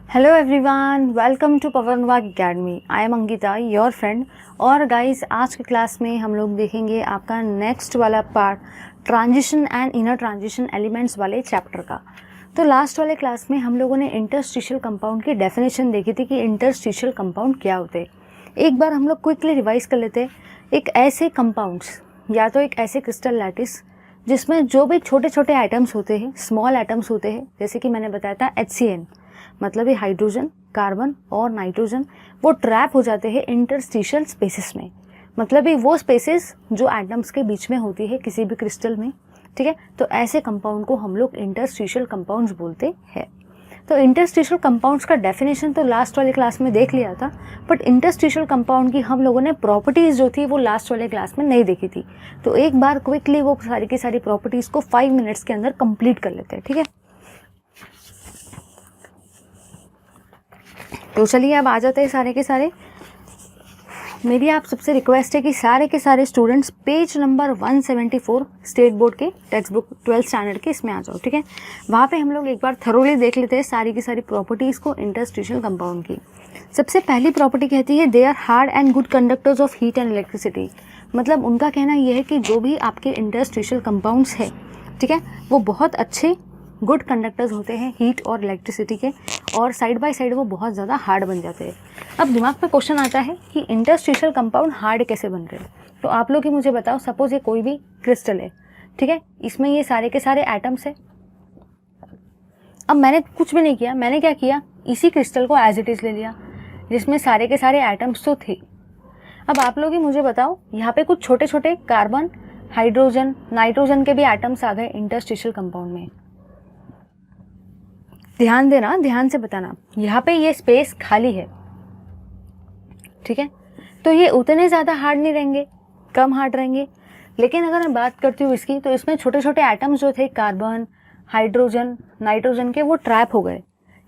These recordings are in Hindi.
हेलो एवरीवन, वेलकम टू पवन वाग academy. I am Ankita, your friend. और गाइस, आज के क्लास में हम लोग देखेंगे आपका नेक्स्ट वाला part, transition and inner transition elements वाले चैप्टर का। तो लास्ट वाले क्लास में हम लोगों ने इंटरस्टिशियल कंपाउंड की डेफिनेशन देखी थी कि इंटरस्टिशियल कंपाउंड क्या होते हैं। एक बार हम लोग क्विकली रिवाइज कर लेते हैं। एक ऐसे कंपाउंड्स या तो एक ऐसे क्रिस्टल लैटिस जिसमें जो भी छोटे छोटे आइटम्स होते हैं, स्मॉल आइटम्स होते हैं, जैसे कि मैंने बताया था HCN, मतलब ये हाइड्रोजन, कार्बन और नाइट्रोजन, वो ट्रैप हो जाते हैं इंटरस्टिशियल स्पेसेस में। मतलब ये वो स्पेसेस जो एटम्स के बीच में होती है किसी भी क्रिस्टल में, ठीक है। तो ऐसे कंपाउंड को हम लोग इंटरस्टिशियल कंपाउंड्स बोलते हैं। तो इंटरस्टिशियल कंपाउंड्स का डेफिनेशन तो लास्ट वाले क्लास में देख लिया था, बट इंटरस्टिशियल कंपाउंड की हम लोगों ने प्रॉपर्टीज़ जो थी वो लास्ट वाले क्लास में नहीं देखी थी। तो एक बार क्विकली वो सारी की सारी प्रॉपर्टीज़ को 5 मिनट्स के अंदर कंप्लीट कर लेते हैं, ठीक है। तो चलिए अब आ जाते हैं सारे के सारे। मेरी आप सबसे रिक्वेस्ट है कि सारे के सारे students page number 174 state board के टेक्स्ट बुक 12th स्टैंडर्ड के इसमें आ जाओ, ठीक है। वहाँ पे हम लोग एक बार थरोली देख लेते हैं सारी की सारी प्रॉपर्टीज़ को इंटरस्टिशियल कंपाउंड की। सबसे पहली प्रॉपर्टी कहती है they are hard and good conductors of heat and electricity. मतलब उनका कहना यह है कि जो भी आपके इंटरस्टिशियल कंपाउंड्स है, ठीक है, वो बहुत अच्छे गुड कंडक्टर्स होते हैं हीट और इलेक्ट्रिसिटी के, और साइड बाय साइड वो बहुत ज़्यादा हार्ड बन जाते हैं। अब दिमाग में क्वेश्चन आता है कि इंटरस्टिशियल कंपाउंड हार्ड कैसे बन रहे हैं। तो आप लोग ही मुझे बताओ, सपोज ये कोई भी क्रिस्टल है, ठीक है, इसमें ये सारे के सारे एटम्स है। अब मैंने कुछ भी नहीं किया, मैंने क्या किया, इसी क्रिस्टल को एज इट इज़ ले लिया जिसमें सारे के सारे एटम्स तो थे। अब आप लोग ही मुझे बताओ, यहाँ पे कुछ छोटे छोटे कार्बन, हाइड्रोजन, नाइट्रोजन के भी एटम्स आ गए इंटरस्टिशियल कंपाउंड में। ध्यान देना, ध्यान से बताना, यहाँ पे ये स्पेस खाली है, ठीक है। तो ये उतने ज़्यादा हार्ड नहीं रहेंगे, कम हार्ड रहेंगे। लेकिन अगर मैं बात करती हूँ इसकी, तो इसमें छोटे छोटे एटम्स जो थे कार्बन, हाइड्रोजन, नाइट्रोजन के, वो ट्रैप हो गए।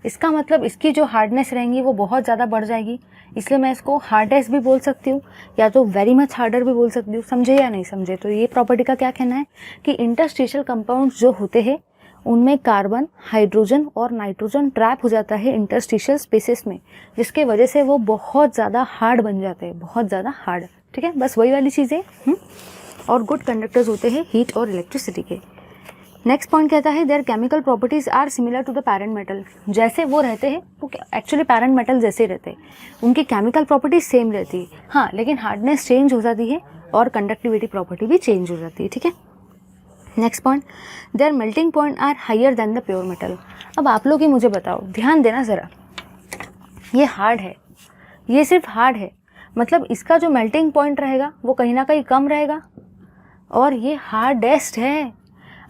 इसका मतलब इसकी जो हार्डनेस रहेंगी वो बहुत ज़्यादा बढ़ जाएगी। इसलिए मैं इसको हार्डेस्ट भी बोल सकती हूँ या तो वेरी मच हार्डर भी बोल सकती हूँ। समझे या नहीं समझे? तो ये प्रॉपर्टी का क्या कहना है कि इंटरस्टिशियल कंपाउंड्स जो होते हैं उनमें कार्बन, हाइड्रोजन और नाइट्रोजन ट्रैप हो जाता है इंटरस्टिशियल स्पेसेस में, जिसके वजह से वो बहुत ज़्यादा हार्ड बन जाते हैं, बहुत ज़्यादा हार्ड, ठीक है। बस वही वाली चीज़ें। और गुड कंडक्टर्स होते हैं हीट और इलेक्ट्रिसिटी के। नेक्स्ट पॉइंट कहता है their chemical properties are similar to the parent metal. जैसे वो रहते हैं वो एक्चुअली पैरेंट मेटल जैसे रहते हैं, उनकी केमिकल प्रॉपर्टीज सेम रहती है, हाँ, लेकिन हार्डनेस चेंज हो जाती है और कंडक्टिविटी प्रॉपर्टी भी चेंज हो जाती है, ठीक है। Next point, their melting point are higher than the pure metal. अब आप लोग ही मुझे बताओ, ध्यान देना ज़रा, ये हार्ड है, ये सिर्फ हार्ड है, मतलब इसका जो मेल्टिंग पॉइंट रहेगा वो कहीं ना कहीं कम रहेगा, और ये हार्डेस्ट है।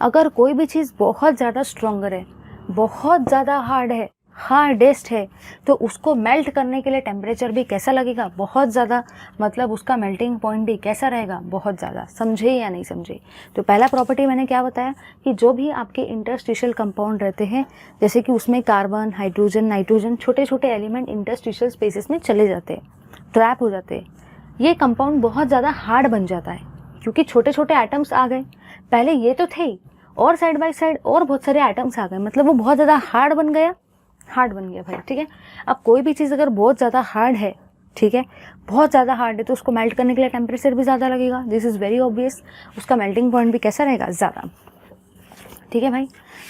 अगर कोई भी चीज़ बहुत ज़्यादा स्ट्रॉन्गर है, बहुत ज़्यादा हार्ड है, हार्डेस्ट है, तो उसको मेल्ट करने के लिए टेम्परेचर भी कैसा लगेगा, बहुत ज़्यादा, मतलब उसका मेल्टिंग पॉइंट भी कैसा रहेगा, बहुत ज़्यादा। समझे या नहीं समझे? तो पहला प्रॉपर्टी मैंने क्या बताया कि जो भी आपके इंटरस्टिशियल कंपाउंड रहते हैं, जैसे कि उसमें कार्बन, हाइड्रोजन, नाइट्रोजन, छोटे छोटे एलिमेंट इंटरस्टिशियल स्पेसेस में चले जाते हैं, ट्रैप हो जाते हैं। ये कंपाउंड बहुत ज़्यादा हार्ड बन जाता है क्योंकि छोटे छोटे एटम्स आ गए। पहले ये तो थे ही, और साइड बाय साइड और बहुत सारे एटम्स आ गए, मतलब वो बहुत ज़्यादा हार्ड बन गया, हार्ड बन गया भाई, ठीक है। अब कोई भी चीज़ अगर बहुत ज़्यादा हार्ड है, ठीक है, बहुत ज़्यादा हार्ड है, तो उसको मेल्ट करने के लिए टेम्परेचर भी ज़्यादा लगेगा, दिस इज़ वेरी ऑब्वियस। उसका मेल्टिंग पॉइंट भी कैसा रहेगा, ज़्यादा, ठीक है भाई।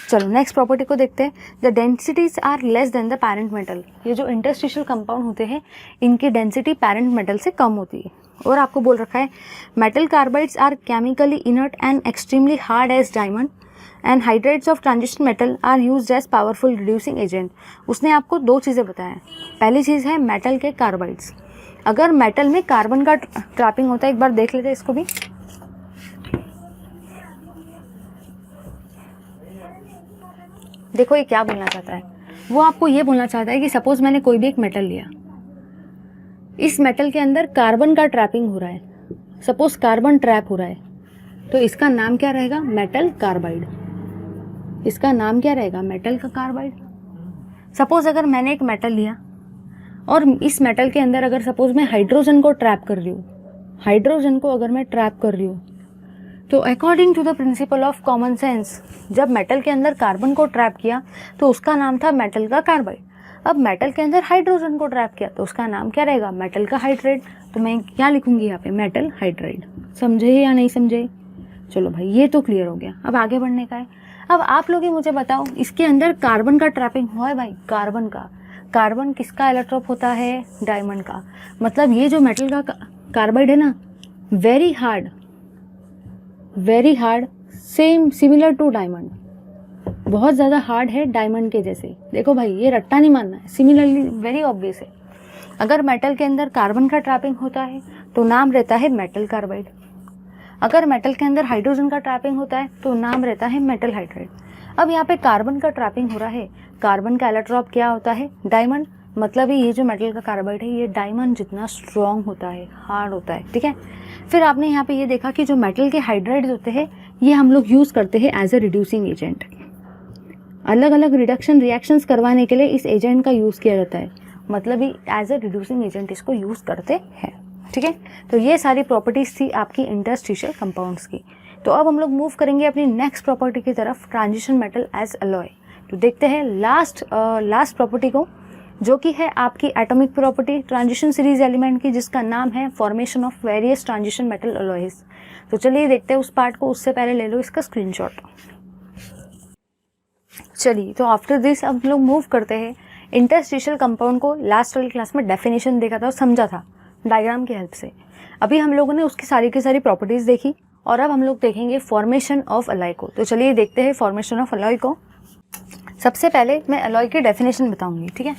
चलो नेक्स्ट प्रॉपर्टी को देखते हैं। The densities are less than the parent metal. ये जो इंटरस्टिशियल कंपाउंड होते हैं इनकी डेंसिटी पैरेंट मेटल से कम होती है। और आपको बोल रखा है metal carbides are chemically inert and extremely hard as diamond and hydrides of transition metal are used as powerful reducing agent. उसने आपको दो चीज़ें बताया। पहली चीज़ है मेटल के कार्बाइड्स। अगर मेटल में कार्बन का ट्रैपिंग होता है, एक बार देख लेते हैं इसको भी। देखो ये क्या बोलना चाहता है, वो आपको ये बोलना चाहता है कि सपोज मैंने कोई भी एक मेटल लिया, इस मेटल के अंदर कार्बन का ट्रैपिंग हो रहा है, सपोज कार्बन ट्रैप हो रहा है, तो इसका नाम क्या रहेगा, मेटल कार्बाइड। इसका नाम क्या रहेगा, मेटल का कार्बाइड। सपोज अगर मैंने एक मेटल लिया और इस मेटल के अंदर अगर सपोज मैं हाइड्रोजन को ट्रैप कर रही हूँ, हाइड्रोजन को अगर मैं ट्रैप कर रही हूँ, तो according to the principle of common sense, जब मेटल के अंदर कार्बन को ट्रैप किया तो उसका नाम था मेटल का कार्बाइड। अब मेटल के अंदर हाइड्रोजन को ट्रैप किया तो उसका नाम क्या रहेगा, मेटल का हाइड्राइड। तो मैं क्या लिखूंगी यहाँ पे, मेटल हाइड्राइड। समझे या नहीं समझे? चलो भाई ये तो क्लियर हो गया। अब आगे बढ़ने का है। अब आप लोग ही मुझे बताओ, इसके अंदर कार्बन का ट्रैपिंग हुआ है भाई, कार्बन का। कार्बन किसका एलोट्रोप होता है, डायमंड का। मतलब ये जो मेटल का कार्बाइड है ना, very hard, same similar to diamond, बहुत ज़्यादा हार्ड है डायमंड के जैसे। देखो भाई ये रट्टा नहीं मानना है, सिमिलरली वेरी ऑब्वियस है। अगर मेटल के अंदर कार्बन का ट्रैपिंग होता है तो नाम रहता है मेटल कार्बाइड। अगर मेटल के अंदर हाइड्रोजन का ट्रैपिंग होता है तो नाम रहता है मेटल हाइड्राइड। अब यहाँ पे कार्बन का ट्रैपिंग हो रहा है, कार्बन का एलोट्रोप क्या होता है, डायमंड। मतलब ये जो मेटल का कार्बाइड है ये डायमंड जितना स्ट्रॉन्ग होता है, हार्ड होता है, ठीक है। फिर आपने यहाँ पे ये देखा कि जो मेटल के हाइड्राइड्स होते हैं ये हम लोग यूज़ करते हैं एज अ रिड्यूसिंग एजेंट। अलग अलग रिडक्शन रिएक्शंस करवाने के लिए इस एजेंट का यूज़ किया जाता है, मतलब ये एज अ रिड्यूसिंग एजेंट इसको यूज़ करते हैं, ठीक है। तो ये सारी प्रॉपर्टीज़ थी आपकी इंटरस्टिशियल कंपाउंड्स की। तो अब हम लोग मूव करेंगे अपनी नेक्स्ट प्रॉपर्टी की तरफ, ट्रांजिशन मेटल एज अलॉय। तो देखते हैं लास्ट प्रॉपर्टी को, जो कि है आपकी atomic property transition series element की, जिसका नाम है formation of various transition metal alloys. तो चलिए देखते हैं उस पार्ट को। उससे पहले ले लो इसका स्क्रीनशॉट। चलिए तो आफ्टर दिस अब लोग मूव करते हैं इंटरस्टिशियल कंपाउंड को। लास्ट वाली क्लास में डेफिनेशन देखा था और समझा था डायग्राम की हेल्प से। अभी हम लोगों ने उसकी सारी की सारी प्रॉपर्टीज़ देखी और अब हम लोग देखेंगे फॉर्मेशन ऑफ अलॉय को। तो चलिए देखते हैं फॉर्मेशन ऑफ अलॉय को। सबसे पहले मैं अलॉय की डेफिनेशन बताऊंगी, ठीक है।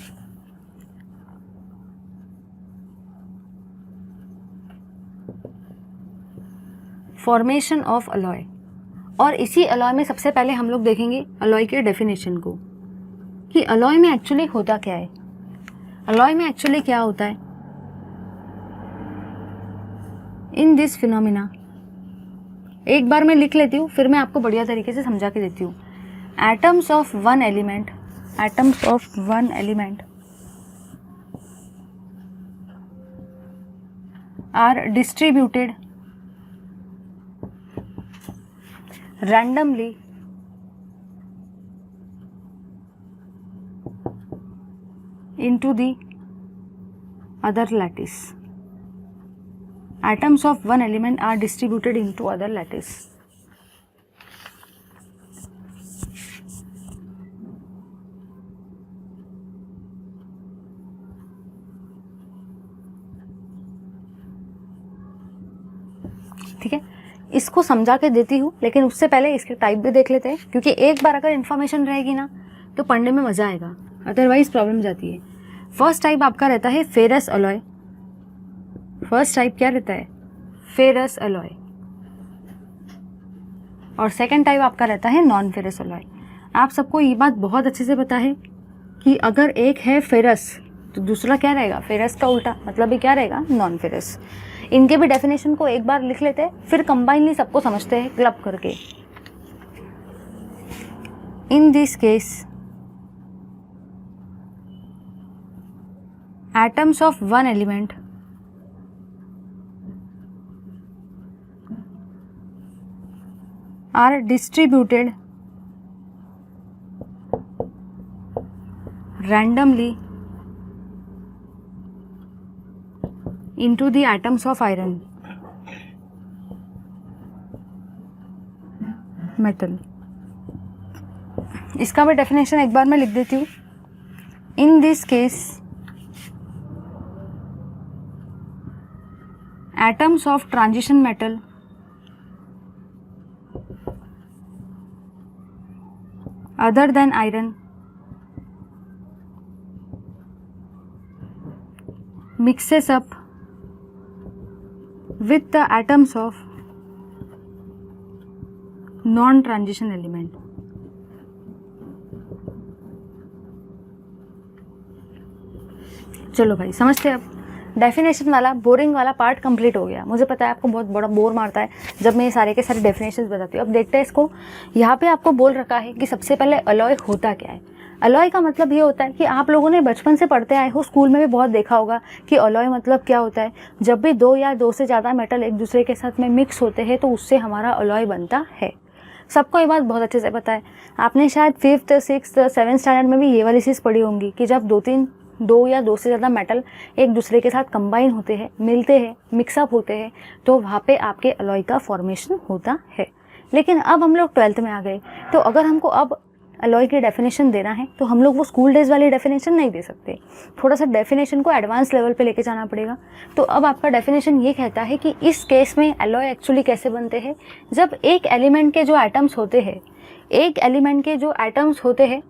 फॉर्मेशन ऑफ अलॉय, और इसी अलॉय में सबसे पहले हम लोग देखेंगे अलॉय के डेफिनेशन को कि अलॉय में एक्चुअली होता क्या है। अलॉय में एक्चुअली क्या होता है, इन दिस फिनोमिना, एक बार मैं लिख लेती हूँ फिर मैं आपको बढ़िया तरीके से समझा के देती हूँ। Atoms of one element are distributed randomly into the other lattice. Atoms of one element are distributed into other lattice. ठीक है, इसको समझा के देती हूँ, लेकिन उससे पहले इसके टाइप भी देख लेते हैं, क्योंकि एक बार अगर इन्फॉर्मेशन रहेगी ना तो पढ़ने में मज़ा आएगा, अदरवाइज प्रॉब्लम जाती है। फर्स्ट टाइप आपका रहता है फेरस अलॉय। फर्स्ट टाइप क्या रहता है, फेरस अलॉय। और सेकंड टाइप आपका रहता है नॉन फेरस अलॉय। आप सबको ये बात बहुत अच्छे से पता है कि अगर एक है फेरस तो दूसरा क्या रहेगा, फेरस का उल्टा, मतलब ये क्या रहेगा, नॉन फेरस। इनके भी डेफिनेशन को एक बार लिख लेते हैं, फिर कंबाइनली सबको समझते हैं क्लब करके। In this case atoms of one element are distributed randomly into the atoms of iron metal। इसका भी डेफिनेशन एक बार मैं लिख देती हूँ। इन this case atoms of transition metal other than iron mixes up with the atoms of non-transition element। चलो भाई समझते हैं। अब डेफिनेशन वाला बोरिंग वाला पार्ट कंप्लीट हो गया। मुझे पता है आपको बहुत बड़ा बोर मारता है जब मैं ये सारे के सारे डेफिनेशंस बताती हूँ। अब देखते हैं इसको। यहाँ पे आपको बोल रखा है कि सबसे पहले अलॉय होता क्या है। अलॉय का मतलब ये होता है कि आप लोगों ने बचपन से पढ़ते आए हो, स्कूल में भी बहुत देखा होगा कि अलॉय मतलब क्या होता है। जब भी दो या दो से ज़्यादा मेटल एक दूसरे के साथ में मिक्स होते हैं तो उससे हमारा अलॉय बनता है। सबको ये बात बहुत अच्छे से पता है। आपने शायद 5th 6th 7th स्टैंडर्ड में भी ये वाली चीज़ पढ़ी होंगी कि जब दो या दो से ज़्यादा मेटल एक दूसरे के साथ कंबाइन होते हैं, मिलते हैं, मिक्सअप होते हैं, तो वहाँ पे आपके अलॉय का फॉर्मेशन होता है। लेकिन अब हम लोग 12th में आ गए, तो अगर हमको अब अलॉय की डेफिनेशन देना है तो हम लोग वो स्कूल डेज वाली डेफिनेशन नहीं दे सकते, थोड़ा सा डेफिनेशन को एडवांस लेवल पे लेके जाना पड़ेगा। तो अब आपका डेफिनेशन ये कहता है कि इस केस में अलॉय एक्चुअली कैसे बनते हैं, जब एक एलिमेंट के जो एटम्स होते हैं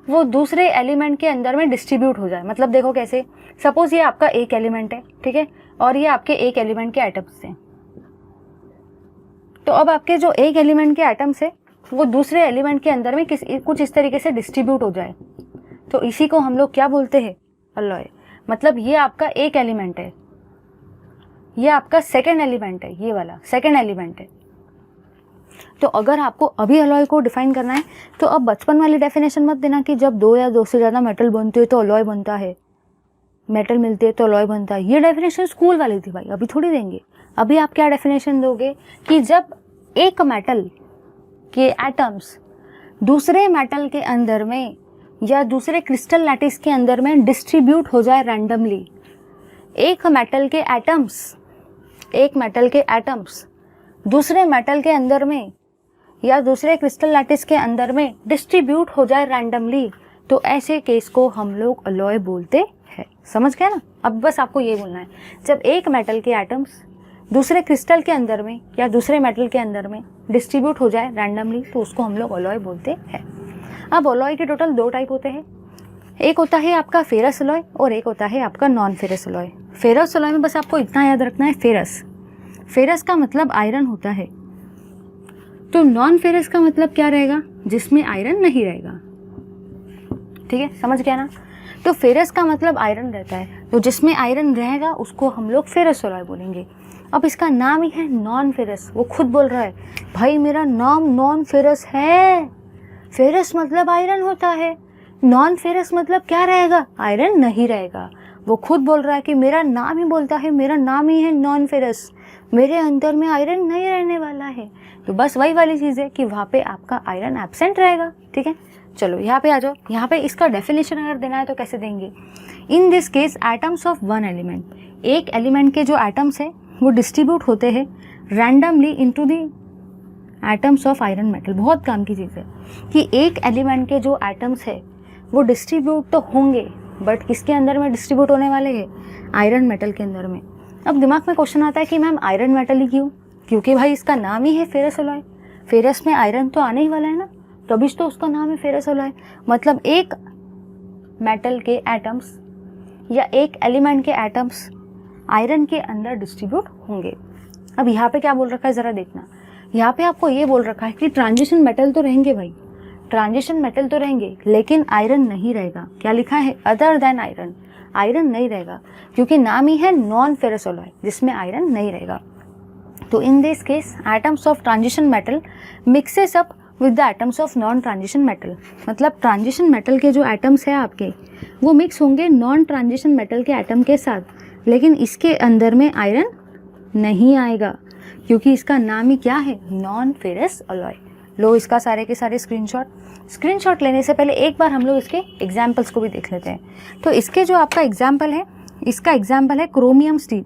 वो दूसरे एलिमेंट के अंदर में डिस्ट्रीब्यूट हो जाए। मतलब देखो कैसे, सपोज ये आपका एक एलिमेंट है, ठीक है, और ये आपके एक एलिमेंट के एटम्स हैं। तो अब आपके जो एक एलिमेंट के एटम्स है वो दूसरे एलिमेंट के अंदर में कुछ इस तरीके से डिस्ट्रीब्यूट हो जाए, तो इसी को हम लोग क्या बोलते हैं, अलॉय। मतलब ये आपका एक एलिमेंट है, ये आपका सेकेंड एलिमेंट है, ये वाला सेकेंड एलिमेंट है। तो अगर आपको अभी अलॉय को डिफाइन करना है तो अब बचपन वाली डेफिनेशन मत देना कि जब दो या दो से ज़्यादा मेटल बनते हैं तो अलॉय बनता है, मेटल मिलते हैं तो अलॉय बनता है। ये डेफिनेशन स्कूल वाली थी भाई, अभी थोड़ी देंगे। अभी आप क्या डेफिनेशन दोगे कि जब एक मेटल के एटम्स दूसरे मेटल के अंदर में या दूसरे क्रिस्टल लैटिस के अंदर में डिस्ट्रीब्यूट हो जाए रैंडमली, एक मेटल के एटम्स दूसरे मेटल के अंदर में या दूसरे क्रिस्टल लैटिस के अंदर में डिस्ट्रीब्यूट हो जाए रैंडमली, तो ऐसे केस को हम लोग अलॉय बोलते हैं। समझ गए ना? अब बस आपको ये बोलना है, जब एक मेटल के एटम्स दूसरे क्रिस्टल के अंदर में या दूसरे मेटल के अंदर में डिस्ट्रीब्यूट हो जाए रैंडमली, तो उसको हम लोग अलॉय बोलते हैं। अब अलॉय के टोटल 2 टाइप होते हैं, एक होता है आपका फेरस अलॉय और एक होता है आपका non ferrous alloy. Ferrous alloy में बस आपको इतना याद रखना है, फेरस का मतलब आयरन होता है। तो नॉन फेरस का मतलब क्या रहेगा, जिसमें आयरन नहीं रहेगा। ठीक है, समझ गया ना? तो फेरस का मतलब आयरन रहता है, तो जिसमें आयरन रहेगा उसको हम लोग फेरस अलॉय बोलेंगे। अब इसका नाम ही है नॉन फेरस। वो खुद बोल रहा है, भाई मेरा नाम नॉन फेरस है। फेरस मतलब आयरन होता है, नॉन फेरस मतलब क्या रहेगा, आयरन नहीं रहेगा। वो खुद बोल रहा है कि मेरा नाम ही बोलता है, मेरा नाम ही है नॉन फेरस, मेरे अंदर में आयरन नहीं रहने वाला है। तो बस वही वाली चीज़ है कि वहाँ पे आपका आयरन एब्सेंट रहेगा। ठीक है, चलो यहाँ पे आ जाओ। यहाँ पे इसका डेफिनेशन अगर देना है तो कैसे देंगे, इन this case atoms of one element, एक एलिमेंट के जो एटम्स है वो डिस्ट्रीब्यूट होते हैं randomly into the atoms of iron metal. बहुत काम की चीज़ है कि एक एलिमेंट के जो एटम्स है वो डिस्ट्रीब्यूट तो होंगे, बट किसके अंदर में डिस्ट्रीब्यूट होने वाले हैं, आयरन मेटल के अंदर में। अब दिमाग में क्वेश्चन आता है कि मैम आयरन मेटल ही क्यों, क्योंकि भाई इसका नाम ही है फेरस अलॉय, फेरस में आयरन तो आने ही वाला है ना, तभी तो उसका नाम है फेरस अलॉय। मतलब एक मेटल के एटम्स या एक एलिमेंट के एटम्स आयरन के अंदर डिस्ट्रीब्यूट होंगे। अब यहाँ पे क्या बोल रखा है ज़रा देखना, यहाँ पे आपको ये बोल रखा है कि ट्रांजिशन मेटल तो रहेंगे भाई, ट्रांजिशन मेटल तो रहेंगे, लेकिन आयरन नहीं रहेगा। क्या लिखा है, अदर देन आयरन, आयरन नहीं रहेगा, क्योंकि नाम ही है नॉन फेरस अलॉय जिसमें आयरन नहीं रहेगा। तो इन this case atoms of transition metal mixes up with the atoms of non transition metal. मतलब ट्रांजिशन मेटल के जो एटम्स हैं आपके वो मिक्स होंगे नॉन ट्रांजिशन मेटल के एटम के साथ, लेकिन इसके अंदर में आयरन नहीं आएगा, क्योंकि इसका नाम ही क्या है, नॉन फेरस अलॉय। लो इसका सारे के सारे स्क्रीनशॉट लेने से पहले एक बार हम लोग इसके एग्जाम्पल्स को भी देख लेते हैं। तो इसके जो आपका एग्जाम्पल है, इसका एग्जाम्पल है क्रोमियम स्टील।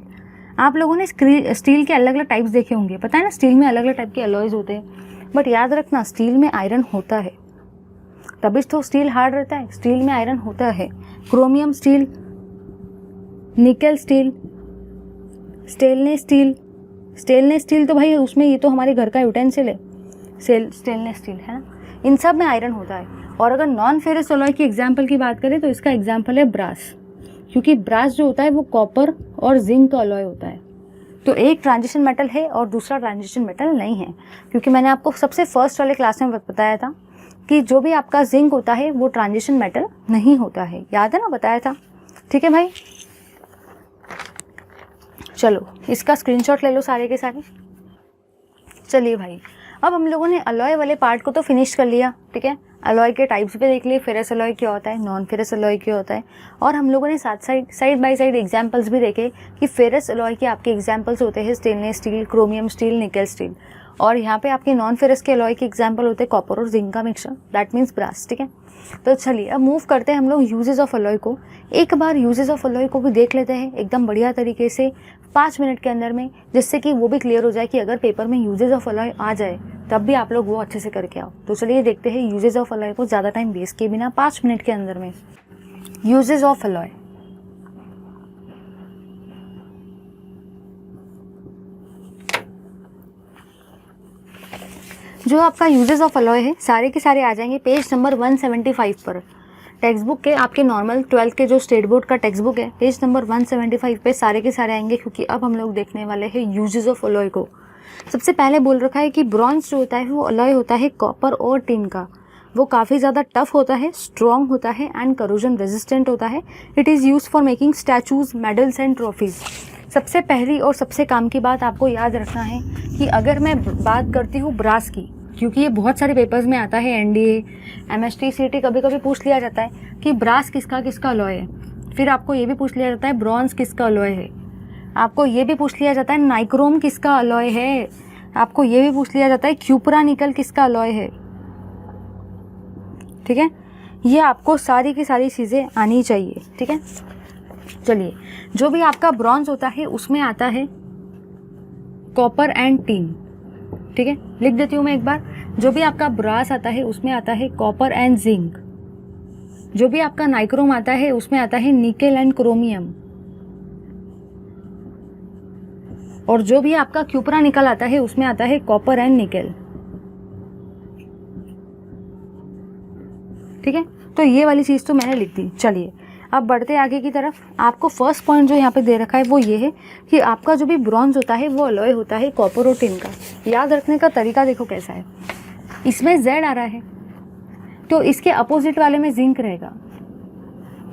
आप लोगों ने स्टील के अलग अलग टाइप्स देखे होंगे, पता है ना, स्टील में अलग अलग टाइप के अलॉयज होते हैं, बट याद रखना स्टील में आयरन होता है, तभी तो स्टील हार्ड रहता है, स्टील में आयरन होता है। क्रोमियम स्टील, निकल स्टील, स्टेनलेस स्टील तो भाई उसमें ये तो हमारे घर का यूटेंसिल है, स्टेनलेस स्टील है ना, इन सब में आयरन होता है। और अगर नॉन फेरस अलॉय की एग्जाम्पल की बात करें तो इसका एग्जाम्पल है ब्रास, क्योंकि ब्रास जो होता है वो कॉपर और जिंक का अलॉय होता है। तो एक ट्रांजिशन मेटल है और दूसरा ट्रांजिशन मेटल नहीं है, क्योंकि मैंने आपको सबसे फर्स्ट वाले क्लास में बताया था कि जो भी आपका जिंक होता है वो ट्रांजिशन मेटल नहीं होता है, याद है ना, बताया था। ठीक है भाई, चलो इसका स्क्रीनशॉट ले लो सारे के सारे। चलिए भाई, अब हम लोगों ने अलॉय वाले पार्ट को तो फिनिश कर लिया। ठीक है, अलॉय के टाइप्स भी देख लिए, फेरस अलॉय क्या होता है, नॉन फेरस अलॉय क्या होता है, और हम लोगों ने साइड बाय साइड एग्जांपल्स भी देखे कि फेरस अलॉय के आपके एग्जांपल्स होते हैं स्टेनलेस स्टील, क्रोमियम स्टील, निकल स्टील, और यहाँ पे आपके नॉन फेरस के अलॉय के एग्जाम्पल होते हैं कॉपर और जिंक का मिक्सचर, दैट मीन्स ब्रास। ठीक है, तो चलिए अब मूव करते हैं हम लोग यूजेस ऑफ अलॉय को। एक बार यूजेस ऑफ अलॉय को भी देख लेते हैं एकदम बढ़िया तरीके से 5 मिनट के अंदर में, जिससे कि वो भी क्लियर हो जाए कि अगर पेपर में यूजेस ऑफ अलॉय आ जाए तब भी आप लोग वो अच्छे से करके आओ। तो चलिए देखते हैं यूजेस ऑफ अलॉय को ज़्यादा टाइम वेस्ट किए बिना 5 मिनट के अंदर में। यूजेस ऑफ अलॉय, जो आपका यूजेस ऑफ अलॉय है सारे के सारे आ जाएंगे पेज नंबर 175 पर। टेक्स्ट बुक के आपके नॉर्मल 12th के जो स्टेट बोर्ड का टेक्स्ट बुक है, पेज नंबर 175 पे सारे के सारे आएंगे, क्योंकि अब हम लोग देखने वाले हैं यूजेस ऑफ अलॉय को। सबसे पहले बोल रखा है कि ब्रॉन्ज जो होता है वो अलॉय होता है कॉपर और टिन का। वो काफ़ी ज़्यादा टफ होता है, स्ट्रॉन्ग होता है एंड करोजन रेजिस्टेंट होता है। It is use for making statues, medals and trophies. सबसे पहली और सबसे काम की बात आपको याद रखना है कि अगर मैं बात करती हूँ ब्रास की, क्योंकि ये बहुत सारे पेपर्स में आता है, एनडीए, एमएसटी, सीटी, कभी कभी पूछ लिया जाता है कि ब्रास किसका किसका अलॉय है। फिर आपको ये भी पूछ लिया जाता है ब्रॉन्ज किसका अलॉय है। आपको ये भी पूछ लिया जाता है नाइक्रोम किसका अलॉय है। आपको ये भी पूछ लिया जाता है क्यूपरा निकल किसका अलॉय है। ठीक है, ये आपको सारी की सारी चीज़ें आनी चाहिए। ठीक है, चलिए जो भी आपका ब्रॉन्ज होता है उसमें आता है कॉपर एंड टिन। ठीक है, लिख देती हूँ मैं एक बार। जो भी आपका ब्रास आता है उसमें आता है कॉपर एंड जिंक। जो भी आपका नाइक्रोम आता है उसमें आता है निकेल एंड क्रोमियम। और जो भी आपका क्यूपरा निकल आता है उसमें आता है कॉपर एंड निकेल। ठीक है, तो ये वाली चीज़ तो मैंने लिख दी। चलिए अब बढ़ते आगे की तरफ। आपको फर्स्ट पॉइंट जो यहाँ पे दे रखा है वो ये है कि आपका जो भी ब्रॉन्ज होता है वो अलॉय होता है कॉपर और टिन का। याद रखने का तरीका देखो कैसा है। इसमें जेड आ रहा है तो इसके अपोजिट वाले में जिंक रहेगा,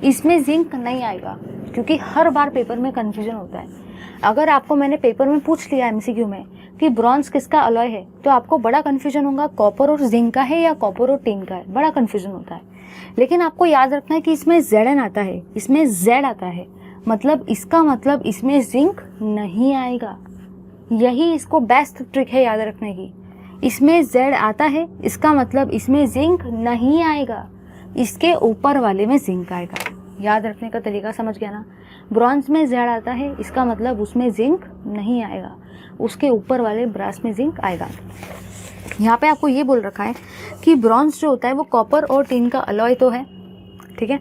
इसमें जिंक नहीं आएगा, क्योंकि हर बार पेपर में कन्फ्यूजन होता है। अगर आपको मैंने पेपर में पूछ लिया एमसीक्यू में कि ब्रॉन्ज किसका अलॉय है, तो आपको बड़ा कन्फ्यूजन होगा कॉपर और जिंक का है या कॉपर और टिन का है, बड़ा कन्फ्यूजन होता है। लेकिन आपको याद रखना है कि इसमें Zn आता है, इसमें Z आता है, मतलब इसका मतलब इसमें जिंक नहीं आएगा। यही इसको बेस्ट ट्रिक है याद रखने की। इसमें Z आता है, इसका मतलब इसमें जिंक नहीं आएगा, इसके ऊपर वाले में जिंक आएगा। याद रखने का तरीका समझ गया ना। ब्रॉन्ज में Z आता है, इसका मतलब उसमें जिंक नहीं आएगा, उसके ऊपर वाले ब्रास में जिंक आएगा। यहाँ पे आपको ये बोल रखा है कि ब्रॉन्ज जो होता है वो कॉपर और टिन का अलॉय तो है। ठीक है,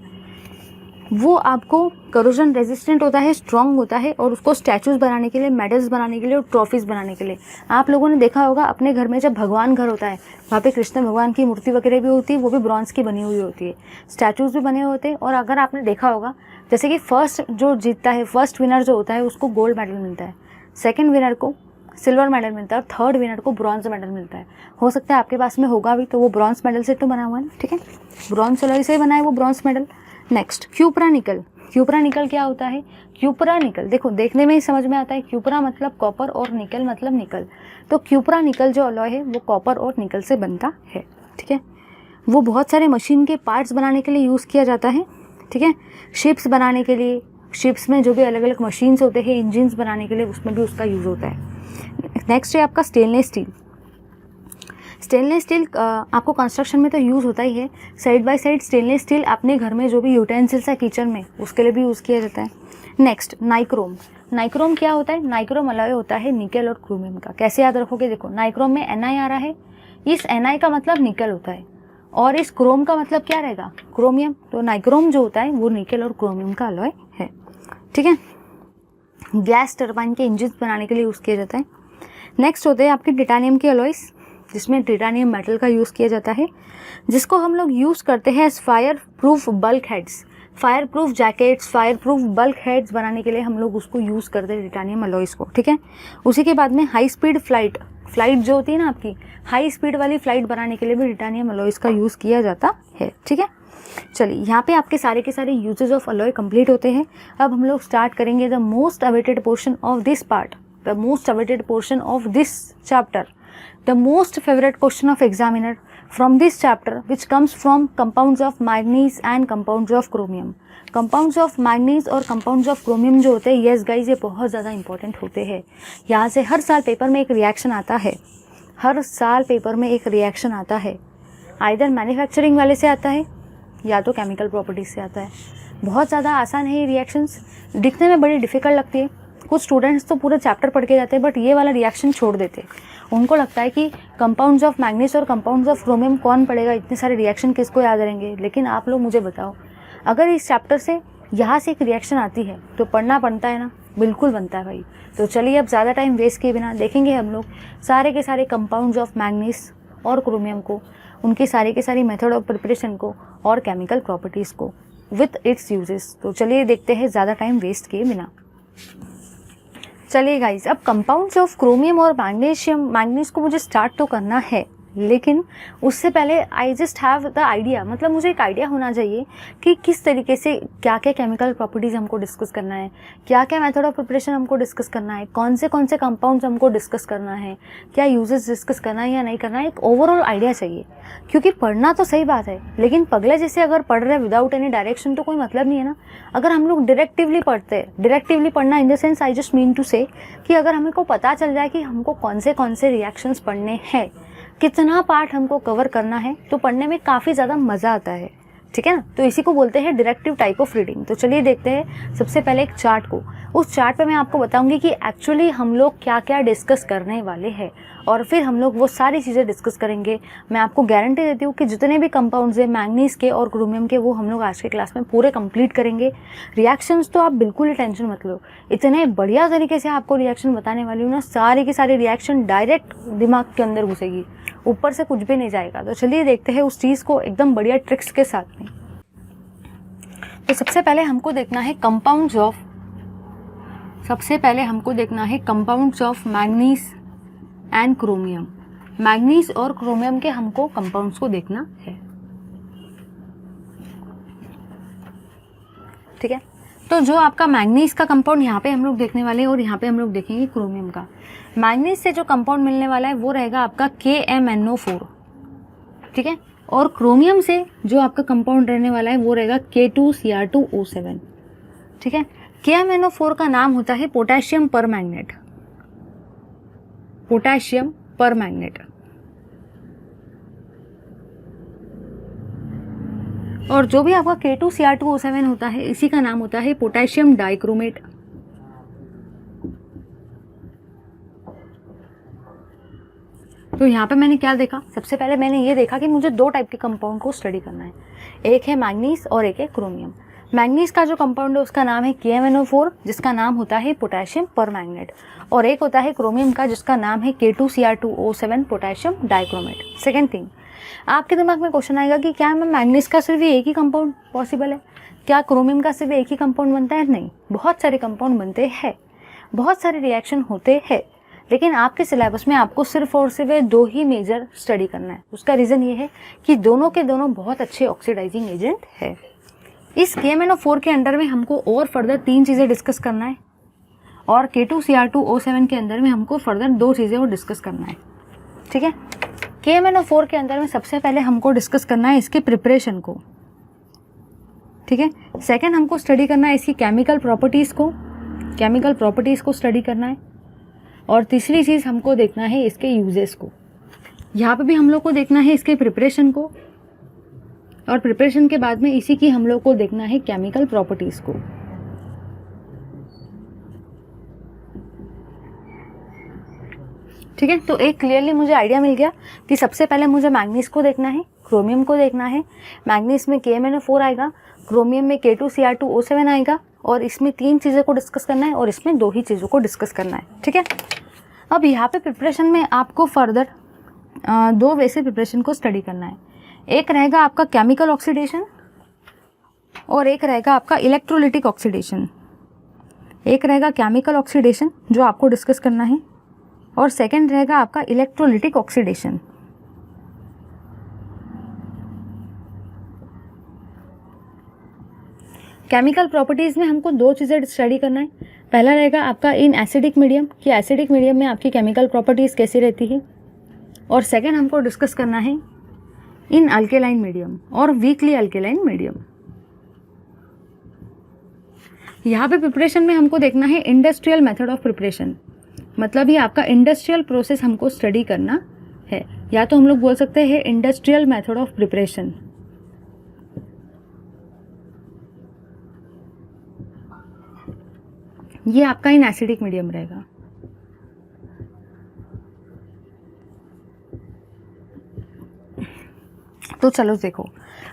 वो आपको करोजन रेजिस्टेंट होता है, स्ट्रॉन्ग होता है, और उसको स्टैचूज बनाने के लिए, मेडल्स बनाने के लिए और ट्रॉफीज बनाने के लिए। आप लोगों ने देखा होगा अपने घर में जब भगवान घर होता है वहाँ पे कृष्ण भगवान की मूर्ति वगैरह भी होती है, वो भी ब्रॉन्ज की बनी हुई होती है, स्टैचूज भी बने होते हैं। और अगर आपने देखा होगा जैसे कि फर्स्ट जो जीतता है, फर्स्ट विनर जो होता है उसको गोल्ड मेडल मिलता है, सेकेंड विनर को सिल्वर मेडल मिलता है और थर्ड विनर को ब्रॉन्ज मेडल मिलता है। हो सकता है आपके पास में होगा भी, तो वो ब्रॉन्ज मेडल से तो बना हुआ है ना। ठीक है, ब्रॉन्ज अलॉय से बना है वो ब्रॉन्ज मेडल। नेक्स्ट क्यूपरा निकल। क्यूपरा निकल क्या होता है? क्यूपरा निकल देखो देखने में ही समझ में आता है, क्यूपरा मतलब कॉपर और निकल मतलब निकल। तो क्यूपरा निकल जो अलॉय है वो कॉपर और निकल से बनता है। ठीक है, वो बहुत सारे मशीन के पार्ट्स बनाने के लिए यूज़ किया जाता है। ठीक है, शिप्स बनाने के लिए, शिप्स में जो भी अलग अलग मशीन्स होते हैं इंजिन्स बनाने के लिए, उसमें भी उसका यूज़ होता है। नेक्स्ट है आपका स्टेनलेस स्टील। स्टेनलेस स्टील आपको कंस्ट्रक्शन में तो यूज़ होता ही है, side by side stainless steel अपने घर में जो भी यूटेंसिल्स है किचन में उसके लिए भी यूज़ किया जाता है। Next nichrome. नाइक्रोम क्या होता है? नाइक्रोम अलॉय होता है निकेल और क्रोमियम का। कैसे याद रखोगे? देखो नाइक्रोम में Na आ रहा है, इस Na का मतलब निकल होता है और इस क्रोम का मतलब क्या रहेगा? क्रोमियम। तो नाइक्रोम जो होता है वो निकेल और क्रोमियम का अलॉय है। ठीक है, गैस टरबाइन के इंजन बनाने के लिए यूज़ किया जाता है। नेक्स्ट होते हैं आपके टिटानियम के अलॉयस, जिसमें टिटानियम मेटल का यूज़ किया जाता है, जिसको हम लोग यूज़ करते हैं fire proof bulk heads, fire proof jackets, fire proof bulk heads बनाने के लिए हम लोग उसको यूज़ करते हैं टिटानियम अलॉयस को। ठीक है, उसी के बाद में हाई स्पीड फ्लाइट जो होती है ना आपकी, हाई स्पीड वाली फ्लाइट बनाने के लिए भी टिटानियम अलॉयस का यूज़ किया जाता है। ठीक है, चलिए यहाँ पे आपके सारे के सारे यूजेस ऑफ अलॉय कंप्लीट होते हैं। अब हम लोग स्टार्ट करेंगे the most awaited portion of this part, the most awaited portion of this chapter, the most favorite question of examiner from this chapter, which comes from compounds of manganese and compounds of chromium. compounds of manganese और compounds of chromium जो होते हैं, yes guys, ये बहुत ज़्यादा इंपॉर्टेंट होते हैं। यहाँ से हर साल पेपर में एक रिएक्शन आता है, हर साल पेपर में एक रिएक्शन आता है, आइदर मैन्युफैक्चरिंग वाले से आता है या तो केमिकल प्रॉपर्टीज से आता है। बहुत ज़्यादा आसान है ये रिएक्शंस, दिखने में बड़ी डिफ़िकल्ट लगती है। कुछ स्टूडेंट्स तो पूरे चैप्टर पढ़ के जाते हैं बट ये वाला रिएक्शन छोड़ देते हैं। उनको लगता है कि कंपाउंड्स ऑफ मैग्नीज और कंपाउंड्स ऑफ क्रोमियम कौन पढ़ेगा, इतने सारे रिएक्शन किसको याद रहेंगे। लेकिन आप लोग मुझे बताओ, अगर इस चैप्टर से यहाँ से एक रिएक्शन आती है तो पढ़ना बनता है ना? बिल्कुल बनता है भाई। तो चलिए अब ज़्यादा टाइम वेस्ट किए बिना देखेंगे हम लोग सारे के सारे कंपाउंड्स ऑफ मैग्नीज और क्रोमियम को, उनकी सारी के सारी मेथड ऑफ प्रिपरेशन को और केमिकल प्रॉपर्टीज़ को विथ इट्स यूजेस। तो चलिए देखते हैं ज़्यादा टाइम वेस्ट किए बिना। चलिए गाइज, अब कंपाउंड्स ऑफ क्रोमियम और मैग्नीज को मुझे स्टार्ट तो करना है, लेकिन उससे पहले I just have the idea, मतलब मुझे एक आइडिया होना चाहिए कि किस तरीके से क्या क्या केमिकल प्रॉपर्टीज़ हमको डिस्कस करना है, क्या क्या मेथड ऑफ प्रिपरेशन हमको डिस्कस करना है, कौन से कंपाउंड्स हमको डिस्कस करना है, क्या यूजेस डिस्कस करना है या नहीं करना है। एक ओवरऑल आइडिया चाहिए, क्योंकि पढ़ना तो सही बात है लेकिन पगले जैसे अगर पढ़ रहे विदाउट एनी डायरेक्शन तो कोई मतलब नहीं है ना। अगर हम लोग डायरेक्टिवली पढ़ते हैं, डायरेक्टिवली पढ़ना in the sense I just mean to say कि अगर हमको पता चल जाए कि हमको कौन से रिएक्शंस पढ़ने हैं, कितना पार्ट हमको कवर करना है, तो पढ़ने में काफ़ी ज़्यादा मज़ा आता है। ठीक है ना? तो इसी को बोलते हैं डायरेक्टिव टाइप ऑफ रीडिंग। तो चलिए देखते हैं सबसे पहले एक चार्ट को। उस चार्ट पे मैं आपको बताऊंगी कि एक्चुअली हम लोग क्या क्या डिस्कस करने वाले हैं और फिर हम लोग वो सारी चीज़ें डिस्कस करेंगे। मैं आपको गारंटी देती हूँ कि जितने भी कंपाउंड्स हैं मैग्नीज के और क्रोमियम के, वो हम लोग आज के क्लास में पूरे कंप्लीट करेंगे। रिएक्शंस तो आप बिल्कुल ही टेंशन मत लो, इतने बढ़िया तरीके से आपको रिएक्शन बताने वाली हूँ ना, सारी की सारी रिएक्शन डायरेक्ट दिमाग के अंदर घुसेगी, ऊपर से कुछ भी नहीं जाएगा। तो चलिए देखते हैं उस चीज़ को एकदम बढ़िया ट्रिक्स के साथ में। तो सबसे पहले हमको देखना है compounds of manganese and chromium. Manganese और क्रोमियम के हमको कंपाउंड्स को देखना है। ठीक है, तो जो आपका मैग्नीज का कंपाउंड यहाँ पे हम लोग देखने वाले हैं और यहाँ पे हम लोग देखेंगे क्रोमियम का। मैग्नीज से जो कंपाउंड मिलने वाला है वो रहेगा आपका KMnO4। ठीक है, और क्रोमियम से जो आपका कंपाउंड रहने वाला है वो रहेगा K2Cr2O7। ठीक है, KMnO4 का नाम होता है पोटेशियम परमैंगनेट। Potassium permanganate. और जो भी आपका K2Cr2O7 होता है इसी का नाम होता है पोटेशियम डाइक्रोमेट। तो यहाँ पे मैंने क्या देखा, सबसे पहले मैंने ये देखा कि मुझे दो टाइप के कंपाउंड को स्टडी करना है, एक है मैग्नीज और एक है क्रोमियम। मैग्नीज का जो कंपाउंड है उसका नाम है KMnO4 जिसका नाम होता है पोटेशियम परमैंगनेट, और एक होता है क्रोमियम का जिसका नाम है K2Cr2O7 potassium dichromate. Second thing, आपके दिमाग में क्वेश्चन आएगा कि क्या मैग्नीज का सिर्फ एक ही कंपाउंड पॉसिबल है, क्या क्रोमियम का सिर्फ एक ही कंपाउंड बनता है? नहीं, बहुत सारे कंपाउंड बनते हैं, बहुत सारे रिएक्शन होते हैं, लेकिन आपके सिलेबस में आपको सिर्फ और सिर्फ दो ही मेजर स्टडी करना है। उसका रीज़न ये है कि दोनों के दोनों बहुत अच्छे ऑक्सीडाइजिंग एजेंट है। इस KMnO4 के अंडर में हमको और फर्दर 3 चीज़ें डिस्कस करना है, और K2Cr2O7 के अंदर में हमको फर्दर 2 चीज़ें और डिस्कस करना है। ठीक है, KMnO4 के अंदर में सबसे पहले हमको डिस्कस करना है इसके प्रिपरेशन को। ठीक है, सेकेंड हमको स्टडी करना है इसकी केमिकल प्रॉपर्टीज़ को स्टडी करना है, और तीसरी चीज़ हमको देखना है इसके यूजेस को। यहाँ पे भी हम लोग को देखना है इसके प्रिपरेशन को, और प्रिपरेशन के बाद में इसी की हम लोग को देखना है केमिकल प्रॉपर्टीज़ को। ठीक है, तो एक क्लियरली मुझे आइडिया मिल गया कि सबसे पहले मुझे मैग्नीज को देखना है, क्रोमियम को देखना है। मैग्नीज में KMnO4 आएगा, क्रोमियम में K2Cr2O7 आएगा, और इसमें 3 चीज़ों को डिस्कस करना है और इसमें 2 ही चीज़ों को डिस्कस करना है। ठीक है, अब यहाँ पे प्रिपरेशन में आपको फर्दर 2 वे से प्रिपरेशन को स्टडी करना है। एक रहेगा आपका केमिकल ऑक्सीडेशन और एक रहेगा आपका इलेक्ट्रोलिटिक ऑक्सीडेशन। एक रहेगा केमिकल ऑक्सीडेशन जो आपको डिस्कस करना है, और सेकंड रहेगा आपका इलेक्ट्रोलिटिक ऑक्सीडेशन। केमिकल प्रॉपर्टीज़ में हमको 2 चीज़ें स्टडी करना है। पहला रहेगा आपका इन एसिडिक मीडियम, कि एसिडिक मीडियम में आपकी केमिकल प्रॉपर्टीज़ कैसी रहती है, और सेकंड हमको डिस्कस करना है इन अल्केलाइन मीडियम और वीकली अल्केलाइन मीडियम। यहाँ पे प्रिपरेशन में हमको देखना है इंडस्ट्रियल मेथड ऑफ प्रिपरेशन, मतलब ये आपका इंडस्ट्रियल प्रोसेस हमको स्टडी करना है, या तो हम लोग बोल सकते हैं इंडस्ट्रियल मेथड ऑफ प्रिपरेशन। ये आपका इन एसिडिक मीडियम रहेगा। तो चलो देखो,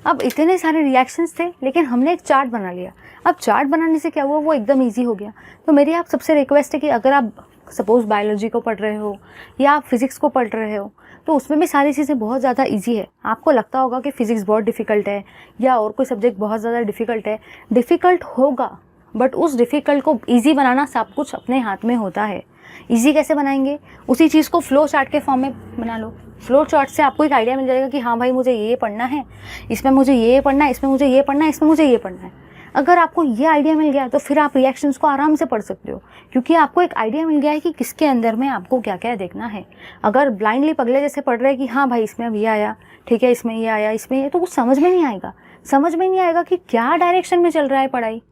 अब इतने सारे रिएक्शंस थे लेकिन हमने एक चार्ट बना लिया। अब चार्ट बनाने से क्या हुआ, वो एकदम इजी हो गया। तो मेरी आप सबसे रिक्वेस्ट है कि अगर आप सपोज बायोलॉजी को पढ़ रहे हो या आप फिज़िक्स को पढ़ रहे हो तो उसमें भी सारी चीज़ें बहुत ज़्यादा इजी है। आपको लगता होगा कि फ़िज़िक्स बहुत डिफ़िकल्ट है या और कोई सब्जेक्ट बहुत ज़्यादा डिफ़िकल्ट है, डिफ़िकल्ट होगा, बट उस डिफ़िकल्ट को ईजी बनाना सब कुछ अपने हाथ में होता है। ईजी कैसे बनाएंगे, उसी चीज़ को फ्लो चार्ट के फॉर्म में बना लो। फ्लो चार्ट से आपको एक आइडिया मिल जाएगा कि हाँ भाई मुझे ये पढ़ना है, इसमें मुझे ये पढ़ना है, इसमें मुझे ये पढ़ना है, इसमें मुझे ये पढ़ना है। अगर आपको ये आइडिया मिल गया तो फिर आप रिएक्शंस को आराम से पढ़ सकते हो, क्योंकि आपको एक आइडिया मिल गया है कि किसके अंदर में आपको क्या क्या देखना है। अगर ब्लाइंडली पगले जैसे पढ़ रहे हैं कि हाँ भाई इसमें अब ये आया, ठीक है, इसमें ये आया, इसमें ये, तो कुछ समझ में नहीं आएगा। समझ में नहीं आएगा कि क्या डायरेक्शन में चल रहा है पढ़ाई,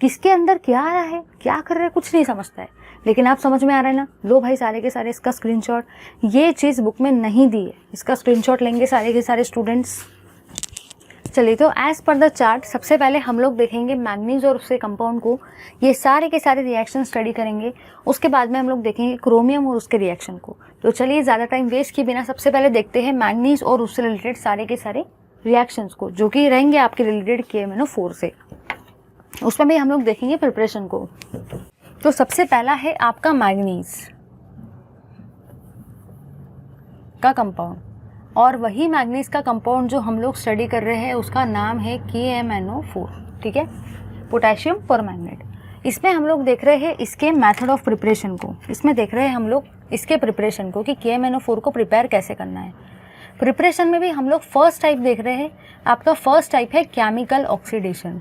किसके अंदर क्या आ रहा है, क्या कर रहा है, कुछ नहीं समझता है। लेकिन आप समझ में आ रहा है ना, लो भाई सारे के सारे इसका स्क्रीनशॉट, ये चीज़ बुक में नहीं दी है, इसका स्क्रीनशॉट लेंगे सारे के सारे स्टूडेंट्स। चलिए, तो एज़ पर द चार्ट सबसे पहले हम लोग देखेंगे मैंगनीज और उसके कंपाउंड को, ये सारे के सारे रिएक्शन स्टडी करेंगे। उसके बाद में हम लोग देखेंगे क्रोमियम और उसके रिएक्शन को। तो चलिए ज़्यादा टाइम वेस्ट किए बिना सबसे पहले देखते हैं मैंगनीज और उससे रिलेटेड सारे के सारे रिएक्शंस को, जो कि रहेंगे आपके रिलेटेड KMnO4 से। उसमें भी हम लोग देखेंगे प्रिपरेशन को। तो सबसे पहला है आपका मैंगनीज का कंपाउंड, और वही मैंगनीज का कंपाउंड जो हम लोग स्टडी कर रहे हैं उसका नाम है KMnO4, ठीक है, पोटेशियम परमैंगनेट। इसमें हम लोग देख रहे हैं इसके मेथड ऑफ प्रिपरेशन को, इसमें देख रहे हैं हम लोग इसके प्रिपरेशन को कि KMnO4 को प्रिपेयर कैसे करना है। प्रिपरेशन में भी हम लोग फर्स्ट टाइप देख रहे हैं, आपका फर्स्ट टाइप है केमिकल ऑक्सीडेशन।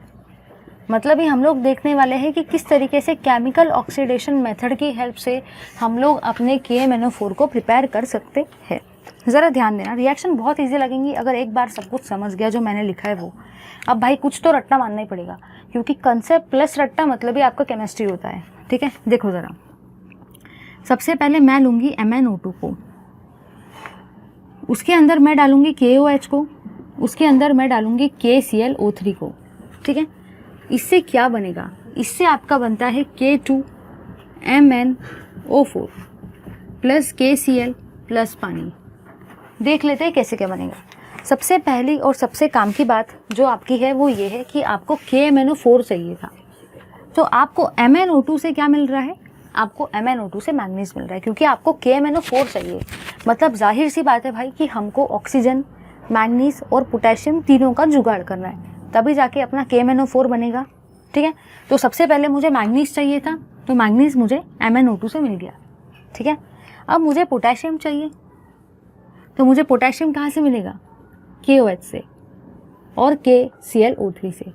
मतलब ही हम लोग देखने वाले हैं कि किस तरीके से केमिकल ऑक्सीडेशन मेथड की हेल्प से हम लोग अपने KMnO4 को प्रिपेयर कर सकते हैं। ज़रा ध्यान देना, रिएक्शन बहुत इजी लगेंगी अगर एक बार सब कुछ समझ गया जो मैंने लिखा है वो। अब भाई कुछ तो रट्टा मानना ही पड़ेगा, क्योंकि कंसेप्ट प्लस रट्टा मतलब ही आपका केमिस्ट्री होता है, ठीक है। देखो ज़रा, सबसे पहले मैं लूँगी MnO2 को, उसके अंदर मैं डालूँगी KOH को, उसके अंदर मैं डालूँगी KClO3 को, ठीक है। इससे क्या बनेगा, इससे आपका बनता है K2MnO4 प्लस KCl प्लस पानी। देख लेते हैं कैसे क्या बनेगा। सबसे पहली और सबसे काम की बात जो आपकी है वो ये है कि आपको KMnO4 चाहिए था, तो आपको MnO2 से क्या मिल रहा है, आपको MnO2 से मैंगनीज मिल रहा है, क्योंकि आपको KMnO4 चाहिए। मतलब जाहिर सी बात है भाई कि हमको ऑक्सीजन, मैंगनीज और पोटेशियम तीनों का जुगाड़ करना है, तभी जाके अपना KMnO4 बनेगा, ठीक है। तो सबसे पहले मुझे मैंगनीज चाहिए था, तो मैंगनीज मुझे MnO2 से मिल गया, ठीक है। अब मुझे पोटेशियम चाहिए, तो मुझे पोटेशियम कहाँ से मिलेगा, KOH से और KClO3 से,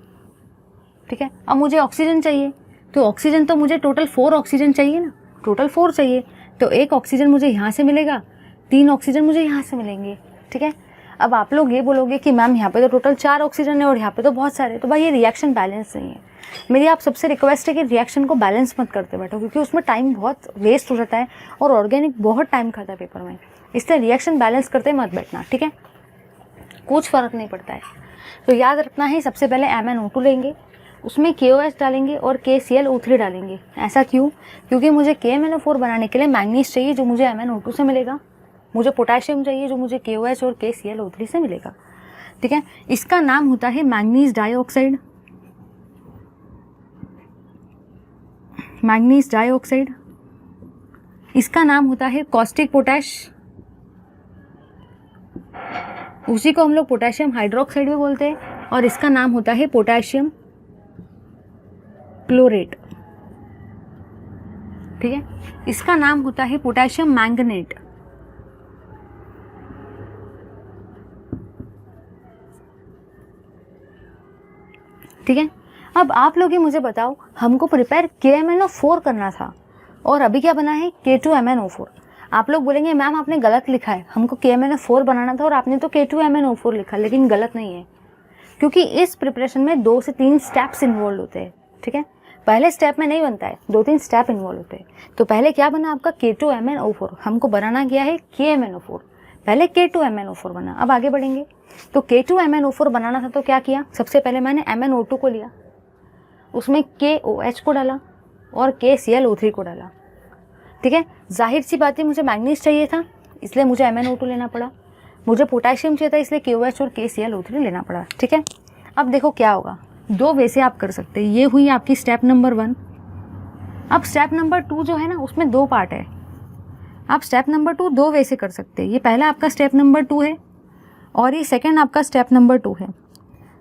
ठीक है। अब मुझे ऑक्सीजन चाहिए, तो ऑक्सीजन तो मुझे टोटल 4 ऑक्सीजन चाहिए ना, टोटल 4 चाहिए, तो एक ऑक्सीजन मुझे यहाँ से मिलेगा, 3 ऑक्सीजन मुझे यहाँ से मिलेंगे, ठीक है। अब आप लोग ये बोलोगे कि मैम यहाँ पे तो टोटल 4 ऑक्सीजन है और यहाँ पे तो बहुत सारे, तो भाई ये रिएक्शन बैलेंस नहीं है। मेरी आप सबसे रिक्वेस्ट है कि रिएक्शन को बैलेंस मत करते बैठो, क्योंकि उसमें टाइम बहुत वेस्ट हो जाता है और ऑर्गेनिक बहुत टाइम खाता है पेपर में, इसलिए रिएक्शन बैलेंस करते मत बैठना, ठीक है, कुछ फ़र्क नहीं पड़ता है। तो याद रखना है, सबसे पहले MnO2 लेंगे, उसमें KOH डालेंगे और KClO3 डालेंगे। ऐसा क्यों, क्योंकि मुझे KMnO4 बनाने के लिए मैंगनीज चाहिए जो मुझे MnO2 से मिलेगा, मुझे पोटेशियम चाहिए जो मुझे KOH और KClO3 से मिलेगा, ठीक है। इसका नाम होता है मैंगनीज डाइऑक्साइड, मैंगनीज डाइऑक्साइड। इसका नाम होता है कॉस्टिक पोटैश, उसी को हम लोग पोटेशियम हाइड्रोक्साइड भी बोलते हैं, और इसका नाम होता है पोटेशियम क्लोरेट, ठीक है। इसका नाम होता है पोटेशियम मैंगनेट, ठीक है। अब आप लोग ही मुझे बताओ, हमको प्रिपेयर KMnO4 करना था और अभी क्या बना है, K2MnO4। आप लोग बोलेंगे मैम आपने गलत लिखा है, हमको KMnO4 बनाना था और आपने तो K2MnO4 लिखा, लेकिन गलत नहीं है, क्योंकि इस प्रिपरेशन में 2 से 3 स्टेप्स इन्वॉल्व होते हैं, ठीक है। पहले स्टेप में नहीं बनता है, 2-3 स्टेप इन्वॉल्व होते हैं। तो पहले क्या बना आपका K2MnO4, हमको बनाना क्या है KMnO4, पहले K2MnO4 बना। अब आगे बढ़ेंगे, तो K2MnO4 बनाना था तो क्या किया, सबसे पहले मैंने MnO2 को लिया, उसमें KOH को डाला और KClO3 को डाला। ठीक है, जाहिर सी बात है मुझे मैंगनीज चाहिए था इसलिए मुझे MnO2 लेना पड़ा, मुझे पोटेशियम चाहिए था इसलिए KOH और KClO3 लेना पड़ा। ठीक है, अब देखो क्या होगा, दो वे से आप कर सकते हैं। ये हुई आपकी स्टेप नंबर 1। अब स्टेप नंबर 2 जो है ना उसमें 2 पार्ट है। आप स्टेप नंबर 2 दो वे से कर सकते हैं। ये पहला आपका स्टेप नंबर 2 है और ये सेकंड आपका स्टेप नंबर 2 है।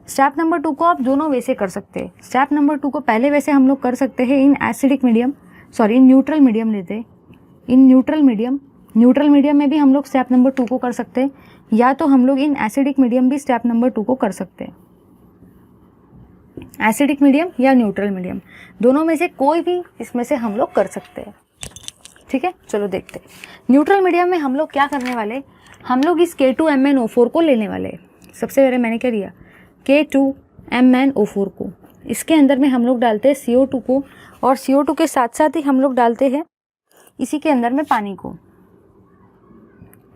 स्टेप नंबर 2 को आप दोनों वे से कर सकते हैं। स्टेप नंबर 2 को पहले वे से हम लोग कर सकते हैं in acidic medium, sorry in neutral medium लेते हैं, इन न्यूट्रल मीडियम में भी हम लोग स्टेप नंबर 2 को कर सकते हैं, या तो हम लोग इन एसिडिक मीडियम भी स्टेप नंबर 2 को कर सकते हैं। एसिडिक मीडियम या न्यूट्रल मीडियम, दोनों में से कोई भी इसमें से हम लोग कर सकते हैं। ठीक है, चलो देखते हैं। न्यूट्रल मीडियम में हम लोग क्या करने वाले, हम लोग इस K2MnO4 को लेने वाले। सबसे पहले मैंने क्या लिया, K2MnO4 को, इसके अंदर में हम लोग डालते हैं CO2 को, और CO2 के साथ साथ ही हम लोग डालते हैं इसी के अंदर में पानी को।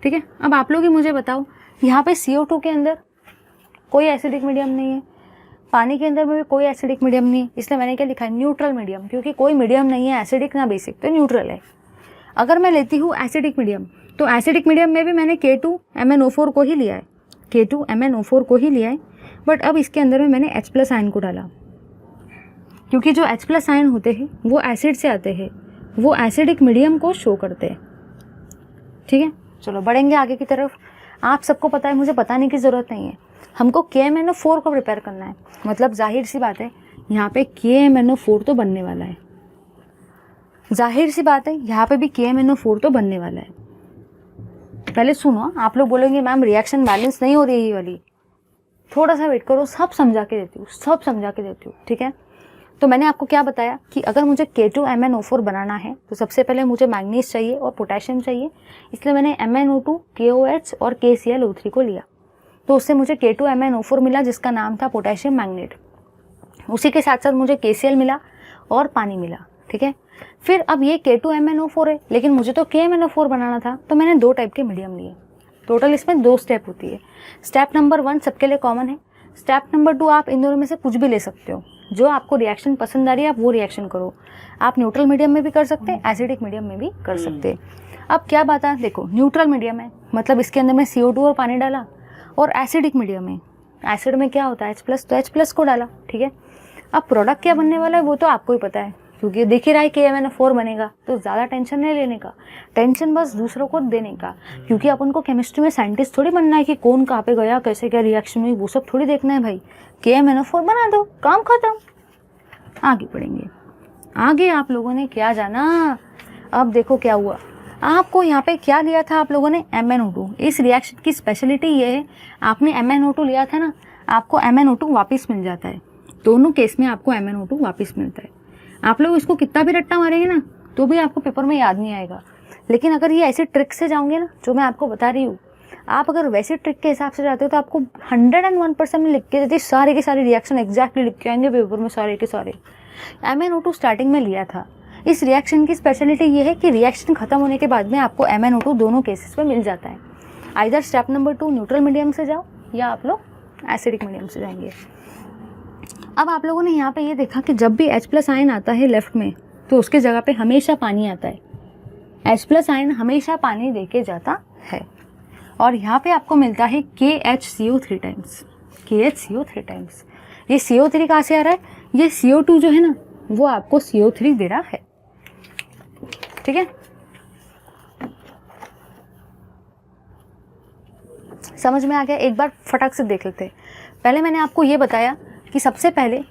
ठीक है, अब आप लोग ही मुझे बताओ, यहाँ पे CO2 के अंदर कोई एसिडिक मीडियम नहीं है, पानी के अंदर में भी कोई एसिडिक मीडियम नहीं है, इसलिए मैंने क्या लिखा है, न्यूट्रल मीडियम, क्योंकि कोई मीडियम नहीं है एसिडिक ना बेसिक, तो न्यूट्रल है। अगर मैं लेती हूँ एसिडिक मीडियम, तो एसिडिक मीडियम में भी मैंने K2MnO4 को ही लिया है, K2MnO4 को ही लिया है, बट अब इसके अंदर में मैंने H+ आयन को डाला, क्योंकि जो H+ आयन होते हैं वो एसिड से आते हैं, वो एसिडिक मीडियम को शो करते हैं। ठीक है, चलो बढ़ेंगे आगे की तरफ। आप सबको पता है, मुझे बताने की ज़रूरत नहीं है, हमको KMnO4 को प्रिपेयर करना है, मतलब जाहिर सी बात है यहाँ पे KMnO4 तो बनने वाला है, जाहिर सी बात है यहाँ पे भी KMnO4 तो बनने वाला है। पहले सुनो, आप लोग बोलेंगे मैम रिएक्शन बैलेंस नहीं हो रही है ये वाली, थोड़ा सा वेट करो, सब समझा के देती हूँ। ठीक है, तो मैंने आपको क्या बताया कि अगर मुझे K2MnO4 बनाना है तो सबसे पहले मुझे मैंगनीज चाहिए और पोटेशियम चाहिए, इसलिए मैंने MnO2, KOH और KClO3 को लिया, तो उससे मुझे K2MnO4 मिला जिसका नाम था पोटेशियम मैंगनेट। उसी के साथ साथ मुझे KCl मिला और पानी मिला। ठीक है, फिर अब ये K2MnO4 है, लेकिन मुझे तो KMnO4 बनाना था, तो मैंने 2 टाइप के मीडियम लिए। टोटल इसमें 2 स्टेप होती है। स्टेप नंबर 1 सबके लिए कॉमन है, स्टेप नंबर 2 आप इन दोनों में से कुछ भी ले सकते हो, जो आपको रिएक्शन पसंद आ रही है आप वो रिएक्शन करो। आप न्यूट्रल मीडियम में भी कर सकते हैं, एसिडिक मीडियम में भी कर सकते हैं। अब क्या बात है, देखो न्यूट्रल मीडियम है, मतलब इसके अंदर में CO2 और पानी डाला, और एसिडिक मीडियम है, एसिड में क्या होता है H+, तो H+ को डाला। ठीक है, अब प्रोडक्ट क्या बनने वाला है वो तो आपको ही पता है, क्योंकि दिख ही रहा है KMnO4 बनेगा, तो ज़्यादा टेंशन नहीं लेने का, टेंशन बस दूसरों को देने का, क्योंकि अपन को केमिस्ट्री में साइंटिस्ट थोड़ी बनना है कि कौन कहाँ पे गया, कैसे क्या रिएक्शन हुई, वो सब थोड़ी देखना है भाई। KMnO4 बना दो, काम खत्म। आगे बढ़ेंगे, आगे आप लोगों ने क्या जाना, अब देखो क्या हुआ, आपको यहाँ पे क्या लिया था आप लोगों ने, MnO2। इस रिएक्शन की स्पेशलिटी ये है, आपने MnO2 लिया था ना, आपको MnO2 वापस मिल जाता है, दोनों केस में आपको MnO2 वापस मिलता है। आप लोग इसको कितना भी रट्टा मारेंगे ना तो भी आपको पेपर में याद नहीं आएगा, लेकिन अगर ये ऐसी ट्रिक से जाओगे ना जो मैं आपको बता रही हूँ, आप अगर वैसे ट्रिक के हिसाब से जाते हो तो आपको 101% में लिख के देते, सारे के सारे रिएक्शन एग्जैक्टली लिख के आएंगे पेपर में, सारे के सारे। MnO2 स्टार्टिंग में लिया था। इस रिएक्शन की स्पेशलिटी ये है कि रिएक्शन खत्म होने के बाद में आपको MnO2 दोनों केसेस में मिल जाता है। Either step number 2 neutral medium से जाओ या आप लोग एसिडिक मीडियम से जाएंगे। अब आप लोगों ने यहाँ पे ये देखा कि जब भी H+ आयन आता है लेफ्ट में तो उसके जगह पे हमेशा पानी आता है, H+ आयन हमेशा पानी देके जाता है, और यहाँ पे आपको मिलता है KHCO3 टाइम्स, KHCO3 टाइम्स। ये CO3 कहाँ से आ रहा है, ये CO2 जो है ना वो आपको CO3 दे रहा है। ठीक है, समझ में आ गया, एक बार फटाक से देख लेते हैं। पहले मैंने आपको ये बताया कि सबसे पहले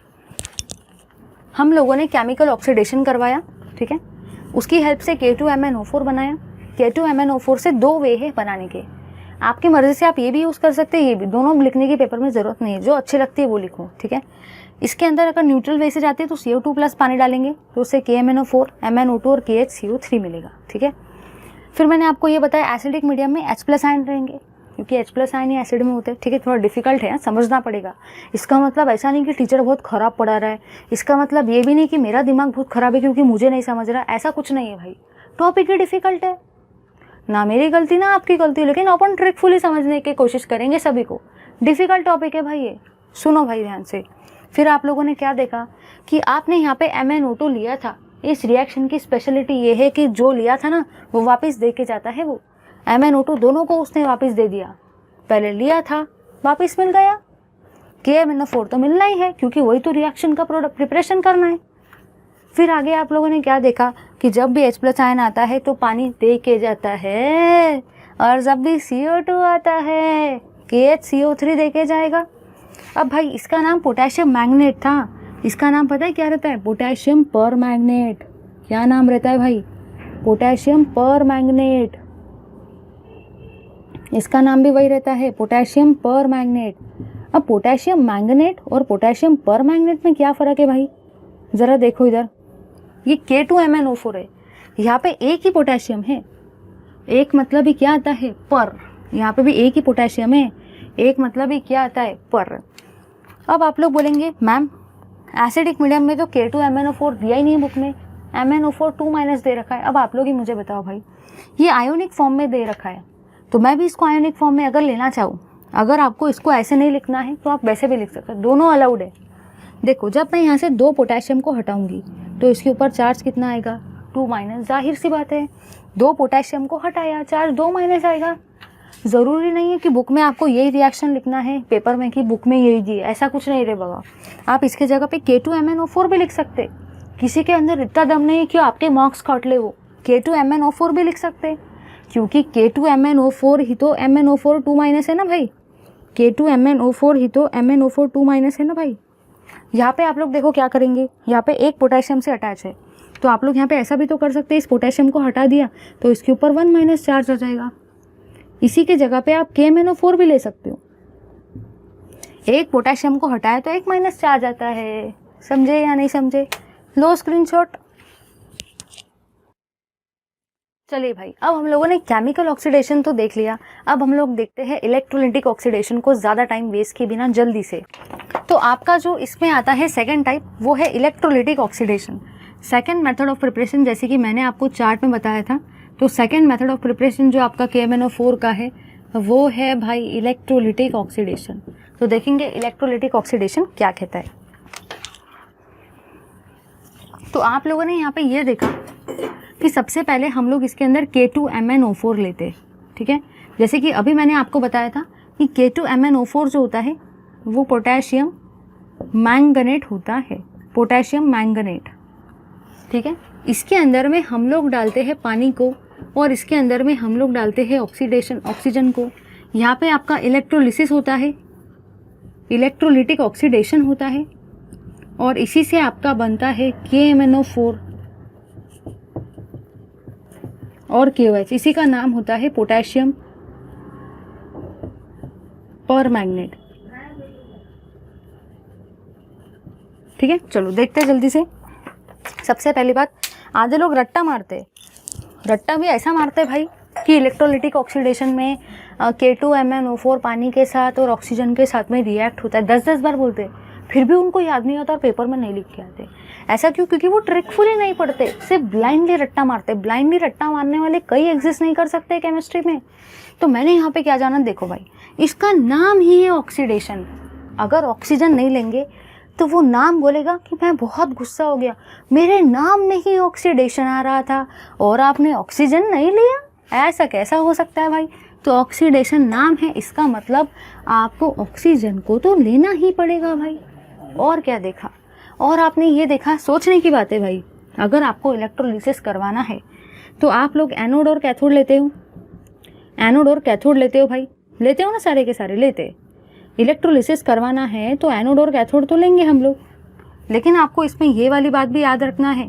हम लोगों ने केमिकल ऑक्सीडेशन करवाया, ठीक है, उसकी हेल्प से K2MnO4 बनाया। K2MnO4 से 2 वे है बनाने के, आपकी मर्जी से आप ये भी यूज़ कर सकते हैं, ये भी, दोनों लिखने की पेपर में ज़रूरत नहीं है, जो अच्छी लगती है वो लिखो। ठीक है, इसके अंदर अगर न्यूट्रल वे से जाते हैं तो CO2 प्लस पानी डालेंगे तो उससे KMnO4, MnO2 और KHCO3 मिलेगा। ठीक है, फिर मैंने आपको ये बताया एसिडिक मीडियम में H+ आयन रहेंगे, क्योंकि H+ आयन ही एसिड में होते हैं। ठीक है, थोड़ा डिफिकल्ट है, समझना पड़ेगा। इसका मतलब ऐसा नहीं कि टीचर बहुत ख़राब पढ़ा रहा है, इसका मतलब ये भी नहीं कि मेरा दिमाग बहुत ख़राब है क्योंकि मुझे नहीं समझ रहा, ऐसा कुछ नहीं है भाई। टॉपिक ही डिफ़िकल्ट है, ना मेरी गलती ना आपकी गलती, लेकिन अपन ट्रिकफुली समझने की कोशिश करेंगे सभी को। डिफ़िकल्ट टॉपिक है भाई ये, सुनो भाई ध्यान से। फिर आप लोगों ने क्या देखा कि आपने यहाँ पे MnO2 लिया था। इस रिएक्शन की स्पेशलिटी ये है कि जो लिया था ना वो वापस दे के जाता है। वो MnO2 दोनों को उसने वापस दे दिया। पहले लिया था, वापस मिल गया। KMnO4 तो मिलना ही है, क्योंकि वही तो रिएक्शन का प्रोडक्ट प्रिपरेशन करना है। फिर आगे आप लोगों ने क्या देखा कि जब भी H+ आयन आता है तो पानी दे के जाता है, और जब भी CO2 आता है KHCO3 दे के जाएगा। अब भाई इसका नाम पोटेशियम मैग्नेट था। इसका नाम पता है क्या रहता है? पोटेशियम पर मैग्नेट। क्या नाम रहता है भाई? पोटेशियम पर मैग्नेट। इसका नाम भी वही रहता है, पोटेशियम पर मैग्नेट। अब पोटेशियम मैंगनेट और पोटेशियम पर मैग्नेट में क्या फ़र्क है भाई? ज़रा देखो इधर, ये K2MnO4 है, यहाँ पे एक ही पोटेशियम है। एक मतलब ही क्या आता है? पर। यहाँ पे भी एक ही पोटेशियम है, एक मतलब ही क्या आता है? पर। अब आप लोग बोलेंगे मैम एसिडिक मीडियम में तो K2MnO4 दिया ही नहीं है बुक में, MnO4 2- दे रखा है। अब आप लोग ही मुझे बताओ भाई, ये आयोनिक फॉर्म में दे रखा है, तो मैं भी इसको आयोनिक फॉर्म में अगर लेना चाहूँ, अगर आपको इसको ऐसे नहीं लिखना है तो आप वैसे भी लिख सकते हो, दोनों अलाउड है। देखो जब मैं यहाँ से 2 पोटेशियम को हटाऊंगी तो इसके ऊपर चार्ज कितना आएगा? 2-। जाहिर सी बात है, 2 पोटेशियम को हटाया, चार्ज 2- आएगा। ज़रूरी नहीं है कि बुक में आपको यही रिएक्शन लिखना है, पेपर में कि बुक में यही दिए, ऐसा कुछ नहीं रे बाबा। आप इसके जगह पे K2MnO4 भी लिख सकते। किसी के अंदर इतना दम नहीं कि आपके मार्क्स काट ले, वो K2MnO4 भी लिख सकते, क्योंकि K2MnO4 ही तो MnO4 2- है ना भाई। K2MnO4 ही तो MnO4 2- है ना भाई। यहाँ पे आप लोग देखो क्या करेंगे, यहाँ पे एक पोटेशियम से अटैच है, तो आप लोग यहाँ पे ऐसा भी तो कर सकते हैं, इस पोटेशियम को हटा दिया तो इसके ऊपर 1- चार्ज आ जाएगा। इसी के जगह पे आप KMnO4 भी ले सकते हो। एक पोटेशियम को हटाया तो 1- चार्ज आता है। समझे या नहीं समझे? लो स्क्रीनशॉट। चलिए भाई, अब हम लोगों ने केमिकल ऑक्सीडेशन तो देख लिया, अब हम लोग देखते हैं इलेक्ट्रोलिटिक ऑक्सीडेशन को, ज़्यादा टाइम वेस्ट किए बिना जल्दी से। तो आपका जो इसमें आता है सेकंड टाइप, वो है electrolytic oxidation. Second method of preparation, जैसे कि मैंने आपको चार्ट में बताया था, तो सेकंड मेथड ऑफ प्रिपरेशन जो आपका KMnO4 का है वो है भाई इलेक्ट्रोलिटिक ऑक्सीडेशन। तो देखेंगे इलेक्ट्रोलिटिक ऑक्सीडेशन क्या कहता है। तो आप लोगों ने यहाँ पे ये देखा कि सबसे पहले हम लोग इसके अंदर K2MnO4 लेते हैं, ठीक है। जैसे कि अभी मैंने आपको बताया था कि K2MnO4 जो होता है वो पोटेशियम मैंगनेट होता है, पोटेशियम मैंगनेट, ठीक है। इसके अंदर में हम लोग डालते हैं पानी को, और इसके अंदर में हम लोग डालते हैं ऑक्सीजन को। यहाँ पे आपका इलेक्ट्रोलिसिस होता है, इलेक्ट्रोलिटिक ऑक्सीडेशन होता है, और इसी से आपका बनता है KMnO4 और KOH। इसी का नाम होता है पोटेशियम पर मैग्नेट, ठीक है। चलो देखते हैं जल्दी से। सबसे पहली बात, आधे लोग रट्टा मारते, रट्टा भी ऐसा मारते भाई कि इलेक्ट्रोलिटिक ऑक्सीडेशन में K2MnO4 पानी के साथ और ऑक्सीजन के साथ में रिएक्ट होता है, 10-10 बार बोलते, फिर भी उनको याद नहीं होता और पेपर में नहीं लिख के आते। ऐसा क्यों? क्योंकि वो ट्रिकफुली नहीं पढ़ते, सिर्फ ब्लाइंडली रट्टा मारते। ब्लाइंडली रट्टा मारने वाले कई एग्जिस्ट नहीं कर सकते केमिस्ट्री में। तो मैंने यहाँ पे क्या जाना, देखो भाई, इसका नाम ही है ऑक्सीडेशन। अगर ऑक्सीजन नहीं लेंगे तो वो नाम बोलेगा कि मैं बहुत गुस्सा हो गया, मेरे नाम में ही ऑक्सीडेशन आ रहा था और आपने ऑक्सीजन नहीं लिया, ऐसा कैसा हो सकता है भाई। तो ऑक्सीडेशन नाम है, इसका मतलब आपको ऑक्सीजन को तो लेना ही पड़ेगा भाई। और क्या देखा, और आपने ये देखा, सोचने की बात है भाई, अगर आपको इलेक्ट्रोलिसिस करवाना है तो आप लोग एनोड और कैथोड लेते हो, एनोड और कैथोड लेते हो भाई, लेते हो ना, सारे के सारे लेते। इलेक्ट्रोलिसिस करवाना है तो एनोड और कैथोड तो लेंगे हम लोग, लेकिन आपको इसमें ये वाली बात भी याद रखना है,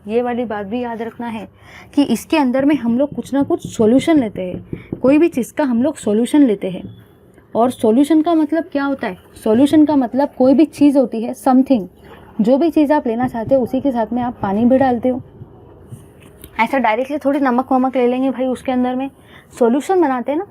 ये वाली बात भी याद रखना है कि इसके अंदर में हम लोग कुछ ना कुछ सॉल्यूशन लेते हैं, कोई भी चीज़ का हम लोग सॉल्यूशन लेते हैं। और सॉल्यूशन का मतलब क्या होता है? सॉल्यूशन का मतलब कोई भी चीज़ होती है, समथिंग, जो भी चीज़ आप लेना चाहते हो उसी के साथ में आप पानी भी डालते हो। ऐसा डायरेक्टली थोड़ी नमक वमक ले लेंगे भाई, उसके अंदर में सॉल्यूशन बनाते हैं ना।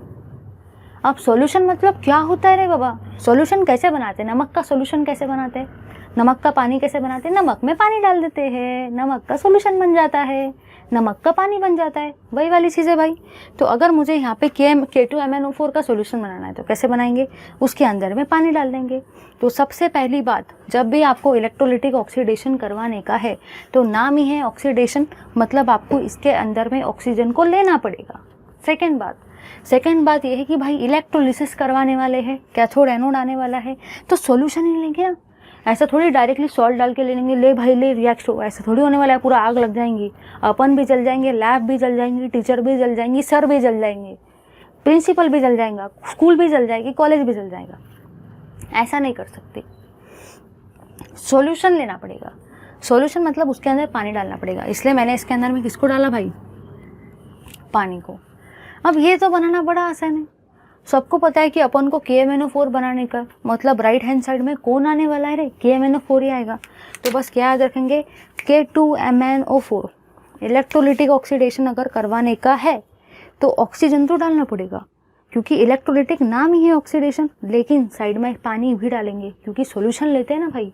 अब सॉल्यूशन मतलब क्या होता है रे बाबा? सॉल्यूशन कैसे बनाते हैं? नमक का सॉल्यूशन कैसे बनाते हैं? नमक का पानी कैसे बनाते हैं, नमक में पानी डाल देते हैं, नमक का सॉल्यूशन बन जाता है, नमक का पानी बन जाता है, वही वाली चीज़ है भाई। तो अगर मुझे यहाँ पे K2MnO4 का सॉल्यूशन बनाना है तो कैसे बनाएंगे, उसके अंदर में पानी डाल देंगे। तो सबसे पहली बात, जब भी आपको इलेक्ट्रोलिटिक ऑक्सीडेशन करवाने का है तो नाम ही है ऑक्सीडेशन, मतलब आपको इसके अंदर में ऑक्सीजन को लेना पड़ेगा। सेकेंड बात यह है कि भाई इलेक्ट्रोलिसिस करवाने वाले हैं, कैथोड एनोड आने वाला है, तो सॉल्यूशन ही लेंगे ना। ऐसा थोड़ी डायरेक्टली सॉल्ट डाल के ले लेंगे, ले भाई ले रिएक्ट हो, ऐसा थोड़ी होने वाला है। पूरा आग लग जाएंगी, अपन भी जल जाएंगे, लैब भी जल जाएंगी, टीचर भी जल जाएंगी, सर भी जल जाएंगे, प्रिंसिपल भी जल जाएगा, स्कूल भी जल जाएगी, कॉलेज भी जल जाएगा। ऐसा नहीं कर सकते। सॉल्यूशन लेना पड़ेगा। सॉल्यूशन मतलब उसके अंदर पानी डालना पड़ेगा। इसलिए मैंने इसके अंदर में किसको डाला भाई, पानी को। अब ये तो बनाना बड़ा आसान है, सबको पता है कि अपन को KMnO4 बनाने का मतलब राइट हैंड साइड में कौन आने वाला है रे, KMnO4 ही आएगा। तो बस क्या याद रखेंगे, K2MnO4 इलेक्ट्रोलिटिक ऑक्सीडेशन अगर करवाने का है तो ऑक्सीजन तो डालना पड़ेगा, क्योंकि इलेक्ट्रोलिटिक नाम ही है ऑक्सीडेशन। लेकिन साइड में पानी भी डालेंगे क्योंकि सॉल्यूशन लेते हैं ना भाई।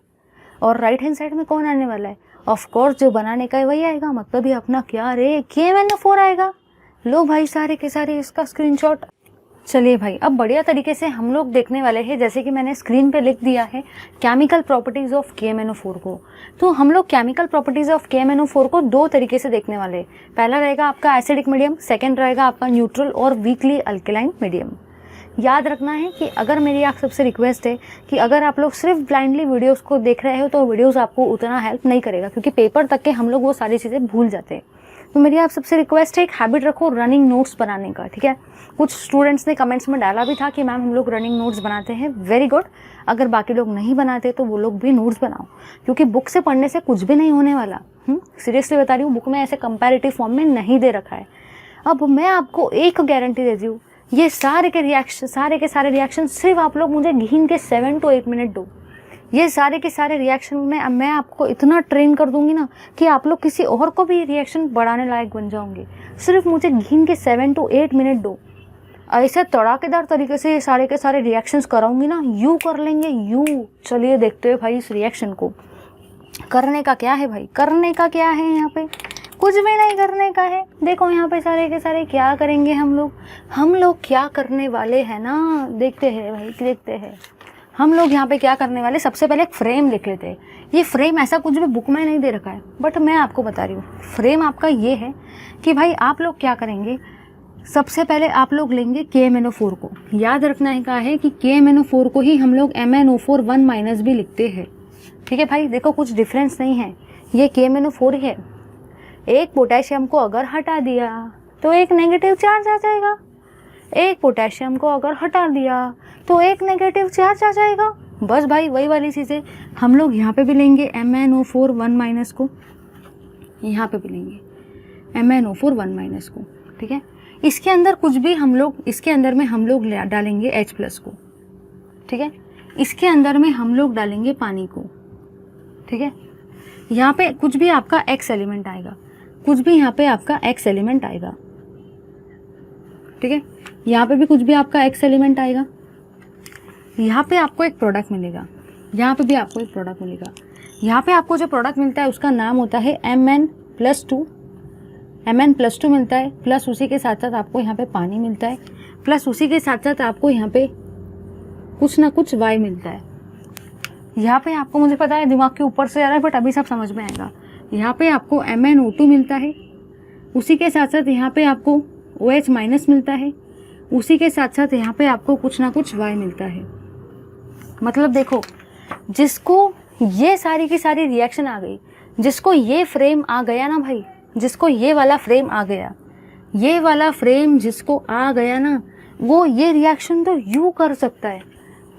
और राइट हैंड साइड में कौन आने वाला है, ऑफ कोर्स जो बनाने का है वही आएगा। मतलब ये अपना क्या रे, KMnO4 आएगा। लो भाई सारे के सारे इसका स्क्रीनशॉट। चलिए भाई, अब बढ़िया तरीके से हम लोग देखने वाले हैं, जैसे कि मैंने स्क्रीन पे लिख दिया है केमिकल प्रॉपर्टीज़ ऑफ KMnO4 को। तो हम लोग केमिकल प्रॉपर्टीज़ ऑफ KMnO4 को दो तरीके से देखने वाले हैं। पहला रहेगा आपका एसिडिक मीडियम, सेकंड रहेगा आपका न्यूट्रल और वीकली अल्कलाइन मीडियम। याद रखना है कि अगर मेरी आप सबसे रिक्वेस्ट है कि अगर आप लोग सिर्फ ब्लाइंडली वीडियोस को देख रहे हो तो वीडियोस आपको उतना हेल्प नहीं करेगा, क्योंकि पेपर तक के हम लोग वो सारी चीज़ें भूल जाते हैं। तो मेरी आप सबसे रिक्वेस्ट है, एक हैबिट रखो रनिंग नोट्स बनाने का, ठीक है। कुछ स्टूडेंट्स ने कमेंट्स में डाला भी था कि मैम हम लोग रनिंग नोट्स बनाते हैं, वेरी गुड। अगर बाकी लोग नहीं बनाते तो वो लोग भी नोट्स बनाओ, क्योंकि बुक से पढ़ने से कुछ भी नहीं होने वाला। सीरियसली बता रही हूँ, बुक में ऐसे कंपैरेटिव फॉर्म में नहीं दे रखा है। अब मैं आपको एक गारंटी देती हूँ, ये सारे के सारे रिएक्शन सिर्फ आप लोग मुझे गिन के 7 to 8 मिनट दो। ये सारे के सारे रिएक्शन में मैं आपको इतना ट्रेन कर दूंगी ना कि आप लोग किसी और को भी रिएक्शन बढ़ाने लायक बन जाओगे। सिर्फ मुझे गिन के 7 to 8 मिनट दो, ऐसे तड़ाकेदार तरीके से ये सारे के सारे रिएक्शंस कराऊंगी ना, यू कर लेंगे यू। चलिए देखते हैं भाई इस रिएक्शन को। करने का क्या है भाई, करने का क्या है, यहाँ पे कुछ भी नहीं करने का है। देखो यहाँ पे सारे के सारे क्या करेंगे हम लोग क्या करने वाले हैं ना, देखते हैं भाई, देखते हैं हम लोग यहाँ पे क्या करने वाले। सबसे पहले एक फ्रेम लिख लेते हैं। ये फ्रेम ऐसा कुछ भी बुक में नहीं दे रखा है, बट मैं आपको बता रही हूँ। फ्रेम आपका ये है कि भाई आप लोग क्या करेंगे, सबसे पहले आप लोग लेंगे KMnO4 को। याद रखना है क्या है कि KMnO4 को ही हम लोग MnO4 1- भी लिखते हैं, ठीक है भाई। देखो कुछ डिफरेंस नहीं है, ये KMnO4 ही है। एक पोटेशियम को अगर हटा दिया तो एक नेगेटिव चार्ज आ जाएगा, एक पोटेशियम को अगर हटा दिया तो एक नेगेटिव चार्ज आ जाएगा। बस भाई वही वाली चीज़ें हम लोग यहाँ पे भी लेंगे MnO4 1- को, यहाँ पे भी लेंगे MnO4 1- को, ठीक है। इसके अंदर कुछ भी हम लोग, इसके अंदर में हम लोग डालेंगे H+ को, ठीक है। इसके अंदर में हम लोग डालेंगे पानी को, ठीक है। यहाँ पे कुछ भी आपका X एलिमेंट आएगा, कुछ भी यहाँ पे आपका X एलिमेंट आएगा, ठीक है। यहाँ पे भी कुछ भी आपका X एलिमेंट आएगा। यहाँ पे आपको एक प्रोडक्ट मिलेगा, यहाँ पे भी आपको एक प्रोडक्ट मिलेगा। यहाँ पे आपको जो प्रोडक्ट मिलता है उसका नाम होता है Mn+2 मिलता है, प्लस उसी के साथ साथ आपको यहाँ पे पानी मिलता है, प्लस उसी के साथ साथ आपको यहाँ पे कुछ ना कुछ Y मिलता है। यहाँ पे आपको, मुझे पता है दिमाग के ऊपर से आ रहा है, बट अभी सब समझ में आएगा। यहाँ पे आपको MnO2 मिलता है, उसी के साथ साथ यहाँ पे आपको OH- मिलता है, उसी के साथ साथ यहाँ पे आपको कुछ ना कुछ Y मिलता है। मतलब देखो, जिसको ये सारी की सारी रिएक्शन आ गई, जिसको ये फ्रेम आ गया ना भाई, जिसको ये वाला फ्रेम आ गया, ये वाला फ्रेम जिसको आ गया ना, वो ये रिएक्शन तो यू कर सकता है।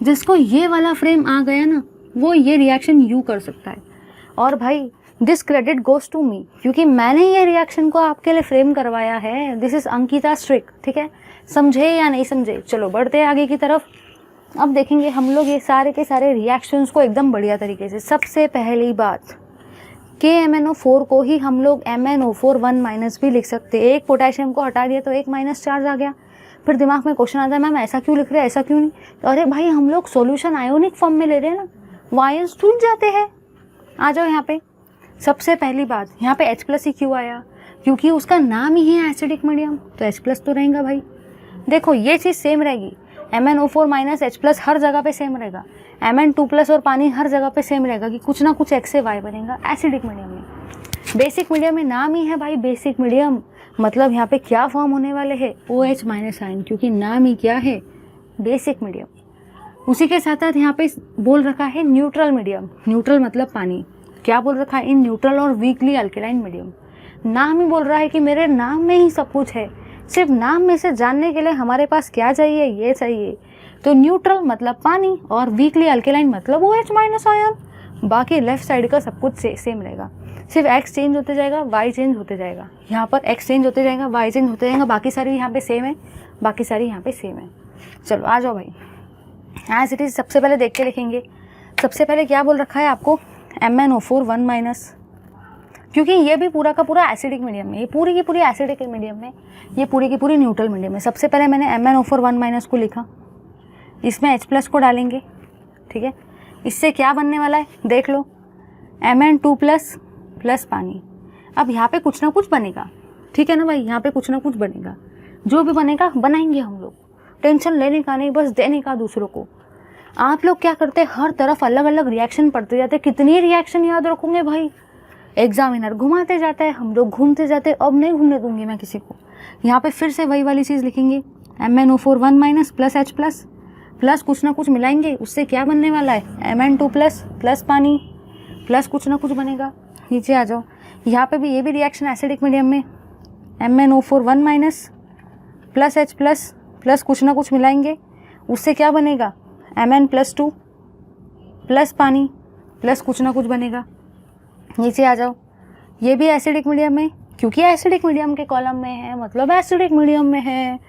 जिसको ये वाला फ्रेम आ गया ना, वो ये रिएक्शन यू कर सकता है। और भाई this credit goes to me, क्योंकि मैंने ये रिएक्शन को आपके लिए फ्रेम करवाया है। दिस इज अंकिता स्ट्रिक, ठीक है। समझे या नहीं समझे, चलो बढ़ते हैं आगे की तरफ। अब देखेंगे हम लोग ये सारे के सारे रिएक्शंस को एकदम बढ़िया तरीके से। सबसे पहली बात, KMnO4 को ही हम लोग MnO4 1- भी लिख सकते हैं। एक पोटेशियम को हटा दिया तो एक माइनस चार्ज आ गया। फिर दिमाग में क्वेश्चन आता है, मैम ऐसा क्यों लिख रहे हैं, ऐसा क्यों नहीं। तो अरे भाई हम लोग सॉल्यूशन आयोनिक फॉर्म में ले रहे हैं ना, वो आयंस टूट जाते हैं। आ जाओ यहाँ पे। सबसे पहली बात, यहाँ पे H+ ही क्यों आया? क्योंकि उसका नाम ही है एसिडिक मीडियम, तो H+ तो रहेगा भाई। देखो ये चीज़ सेम रहेगी, MnO4 - H+ हर जगह पे सेम रहेगा, Mn2+ और पानी हर जगह पे सेम रहेगा कि कुछ ना कुछ X से Y बनेगा एसिडिक मीडियम में। बेसिक मीडियम में नाम ही है भाई बेसिक मीडियम, मतलब यहाँ पे क्या फॉर्म होने वाले हैं? OH- आयन, क्योंकि नाम ही क्या है? Basic medium. उसी के साथ साथ यहाँ पे बोल रखा है न्यूट्रल मीडियम। न्यूट्रल मतलब पानी। क्या बोल रखा है? इन न्यूट्रल और वीकली अल्केलाइन मीडियम। नाम ही बोल रहा है कि मेरे नाम में ही सब कुछ है, सिर्फ नाम में से जानने के लिए हमारे पास क्या चाहिए? ये चाहिए। तो न्यूट्रल मतलब पानी और वीकली अल्केलाइन मतलब OH- आयन। बाकी लेफ्ट साइड का सब कुछ सेम रहेगा, सिर्फ X चेंज होते जाएगा, Y चेंज होते जाएगा। यहाँ पर X चेंज होते जाएगा, Y चेंज होते जाएगा, बाकी सारी यहाँ पे सेम है, बाकी सारी यहाँ पे सेम है। चलो आ जाओ भाई, एज इट इज़ सबसे पहले देख के लिखेंगे। सबसे पहले क्या बोल रखा है आपको? MnO4 1-, क्योंकि ये भी पूरा का पूरा एसिडिक मीडियम में, ये पूरी की पूरी एसिडिक मीडियम में, ये पूरी की पूरी न्यूट्रल मीडियम में। सबसे पहले मैंने MnO4 1- को लिखा, इसमें H+ को डालेंगे, ठीक है। इससे क्या बनने वाला है देख लो, Mn2+ प्लस पानी। अब यहाँ पे कुछ ना कुछ बनेगा, ठीक है ना भाई, यहाँ पे कुछ ना कुछ बनेगा, जो भी बनेगा बनाएंगे हम लोग, टेंशन लेने का नहीं, बस देने का दूसरों को। आप लोग क्या करते हैं, हर तरफ अलग अलग रिएक्शन पढ़ते जाते, कितनी रिएक्शन याद रखोगे भाई? एग्जामिनर घुमाते जाता है, हम लोग घूमते जाते, अब नहीं घूमने दूंगी मैं किसी को। यहाँ पे फिर से वही वाली चीज़ लिखेंगे, MnO4 1- प्लस H+ प्लस कुछ ना कुछ मिलाएंगे, उससे क्या बनने वाला है? Mn2+ प्लस पानी प्लस कुछ ना कुछ बनेगा। नीचे आ जाओ, यहाँ पे भी ये भी रिएक्शन एसिडिक मीडियम में, MnO4 1- प्लस H+ प्लस कुछ ना कुछ मिलाएंगे, उससे क्या बनेगा? Mn+2 प्लस पानी प्लस कुछ ना कुछ बनेगा। नीचे आ जाओ, ये भी एसिडिक मीडियम में, क्योंकि एसिडिक मीडियम के कॉलम में है मतलब एसिडिक मीडियम में है।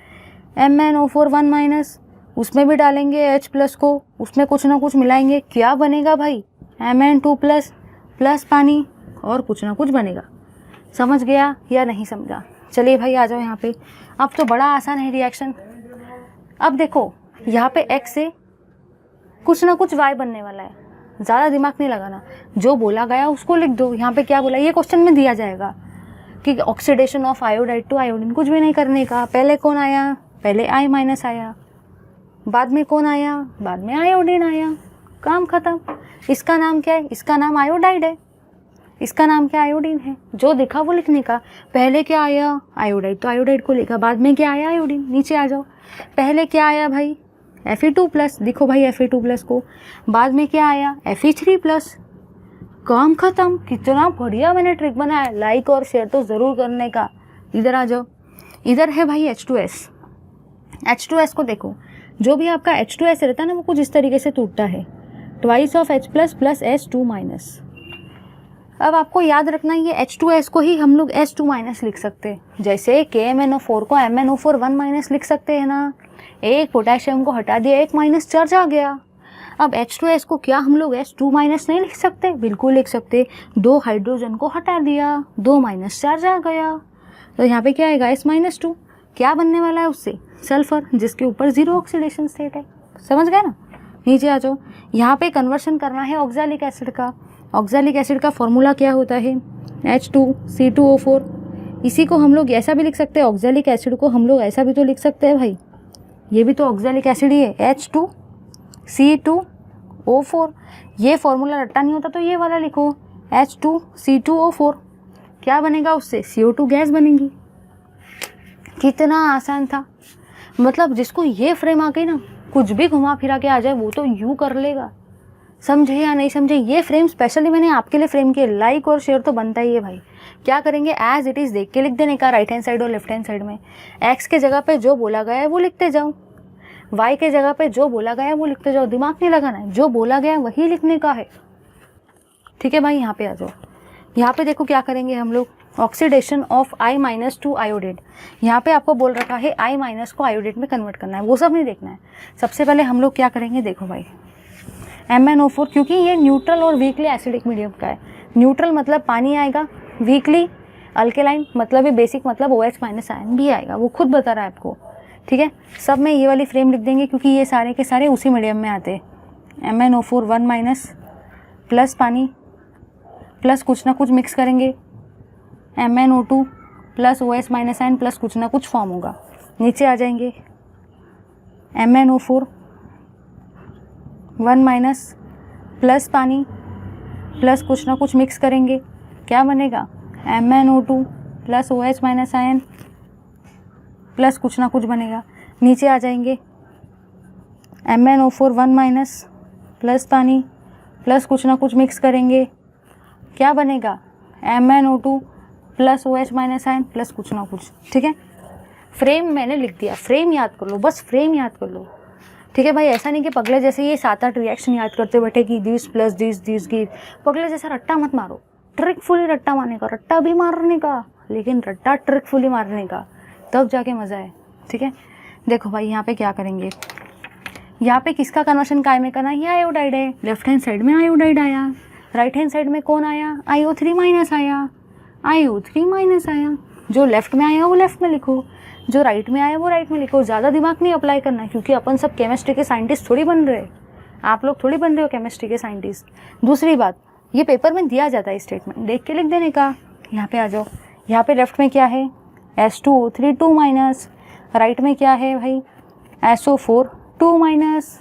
MnO4 1- उसमें भी डालेंगे H+ को, उसमें कुछ ना कुछ मिलाएंगे, क्या बनेगा भाई? Mn2+ प्लस पानी और कुछ ना कुछ बनेगा। समझ गया या नहीं समझा? चलिए भाई आ जाओ यहाँ पे, अब तो बड़ा आसान है रिएक्शन। अब देखो यहाँ पे X से कुछ ना कुछ Y बनने वाला है, ज़्यादा दिमाग नहीं लगाना, जो बोला गया उसको लिख दो। यहाँ पे क्या बोला, ये क्वेश्चन में दिया जाएगा कि oxidation of iodide to iodine, कुछ भी नहीं करने का। पहले कौन आया? पहले I- आया, बाद में कौन आया? बाद में आयोडीन आया, काम खत्म। इसका नाम क्या है? इसका नाम आयोडाइड है, इसका नाम क्या? आयोडीन है। जो दिखा वो लिखने का। पहले क्या आया? आयोडाइड, तो आयोडाइड को लिखा, बाद में क्या आया? आयोडीन। नीचे आ जाओ, पहले क्या आया भाई? Fe2+, दिखो भाई Fe2+ को, बाद में क्या आया? Fe3+, काम खत्म। कितना बढ़िया मैंने ट्रिक बनाया, लाइक और शेयर तो ज़रूर करने का। इधर आ जाओ, इधर है भाई H2S। H2S को देखो, जो भी आपका H2S रहता है ना, वो कुछ इस तरीके से टूटता है, twice of H+ plus S2-। अब आपको याद रखना, ये H2S को ही हम लोग S2- लिख सकते हैं, जैसे KMnO4 को MnO4 1- लिख सकते हैं ना। एक पोटेशियम को हटा दिया, एक माइनस चार्ज आ गया। अब H2S को क्या हम लोग S2- नहीं लिख सकते? बिल्कुल लिख सकते। 2 हाइड्रोजन को हटा दिया, 2 माइनस चार्ज आ गया, तो यहाँ पे क्या आएगा? S-2। क्या बनने वाला है उससे? सल्फर, जिसके ऊपर 0 ऑक्सीडेशन स्टेट है। समझ गए ना? नीचे आ जाओ, यहाँ पे कन्वर्शन करना है ऑक्सैलिक एसिड का। ऑक्सैलिक एसिड का फॉर्मूला क्या होता है? H2C2O4। इसी को हम लोग ऐसा भी लिख सकते हैं, ऑक्सैलिक एसिड को हम लोग ऐसा भी तो लिख सकते हैं भाई, ये भी तो ऑक्सैलिक एसिड ही है, H2C2O4। ये फॉर्मूला रट्टा नहीं होता तो ये वाला लिखो, H2C2O4। क्या बनेगा उससे? CO2 गैस बनेगी। कितना आसान था, मतलब जिसको ये फ्रेम आ गई ना, कुछ भी घुमा फिरा के आ जाए वो तो यूँ कर लेगा। समझे या नहीं समझे? ये फ्रेम स्पेशली मैंने आपके लिए फ्रेम किया। लाइक और शेयर तो बनता ही है भाई। क्या करेंगे? एज इट इज़ देख के लिख देने का, राइट हैंड साइड और लेफ्ट हैंड साइड में। X के जगह पे जो बोला गया है वो लिखते जाओ, Y के जगह पे जो बोला गया है वो लिखते जाओ। दिमाग नहीं लगाना है, जो बोला गया है वही लिखने का है, ठीक है भाई। यहाँ पे आ जाओ, यहाँ पे देखो क्या करेंगे हम लोग, oxidation of I- to iodate. यहाँ पे आपको बोल रखा है I- को आयोडेट में कन्वर्ट करना है, वो सब नहीं देखना है। सबसे पहले हम लोग क्या करेंगे, देखो भाई, MnO4, क्योंकि ये न्यूट्रल और वीकली एसिडिक मीडियम का है। न्यूट्रल मतलब पानी आएगा, वीकली अल्केलाइन मतलब बेसिक मतलब OH- आयन भी आएगा, वो खुद बता रहा है आपको, ठीक है। सब में ये वाली फ्रेम लिख देंगे क्योंकि ये सारे के सारे उसी मीडियम में आते हैं। MnO4 1- प्लस पानी प्लस कुछ ना कुछ मिक्स करेंगे, MnO2 plus OH minus ion plus कुछ ना कुछ फॉर्म होगा। नीचे आ जाएंगे, MnO4 1 माइनस प्लस पानी प्लस कुछ ना कुछ मिक्स करेंगे, क्या बनेगा, MnO2 plus OH minus ion plus कुछ ना कुछ बनेगा। नीचे आ जाएंगे, MnO4 1 माइनस प्लस पानी प्लस कुछ ना कुछ मिक्स करेंगे, क्या बनेगा, MnO2 plus OH minus ion plus कुछ ना कुछ। ठीक है, फ्रेम मैंने लिख दिया, फ्रेम याद कर लो, बस फ्रेम याद कर लो। ठीक है भाई, ऐसा नहीं कि पगले जैसे ये 7-8 रिएक्शन याद करते बैठे कि दिस प्लस दिस गिव। पगले जैसा रट्टा मत मारो, ट्रिकफुली रट्टा मारने का, रट्टा भी मारने का लेकिन रट्टा ट्रिकफुली मारने का, तब जाके मज़ा है। ठीक है, देखो भाई यहाँ पे क्या करेंगे, यहाँ पे किसका कन्वर्शन काय में करना है, ये आयोडाइड है, लेफ्ट हैंड साइड में आयोडाइड आया, राइट हैंड साइड में कौन आया, IO3 माइनस आया, IO3 माइनस आया। जो लेफ्ट में आया वो लेफ्ट में लिखो, जो राइट में आया वो राइट में लिखो। ज़्यादा दिमाग नहीं अप्लाई करना है, क्योंकि अपन सब केमिस्ट्री के साइंटिस्ट थोड़ी बन रहे, आप लोग थोड़ी बन रहे हो केमिस्ट्री के साइंटिस्ट। दूसरी बात, ये पेपर में दिया जाता है स्टेटमेंट, देख के लिख देने का। यहाँ पे आ जाओ, यहाँ पे लेफ्ट में क्या है, S2O3 2 माइनस, राइट में क्या है भाई, SO4 2 माइनस,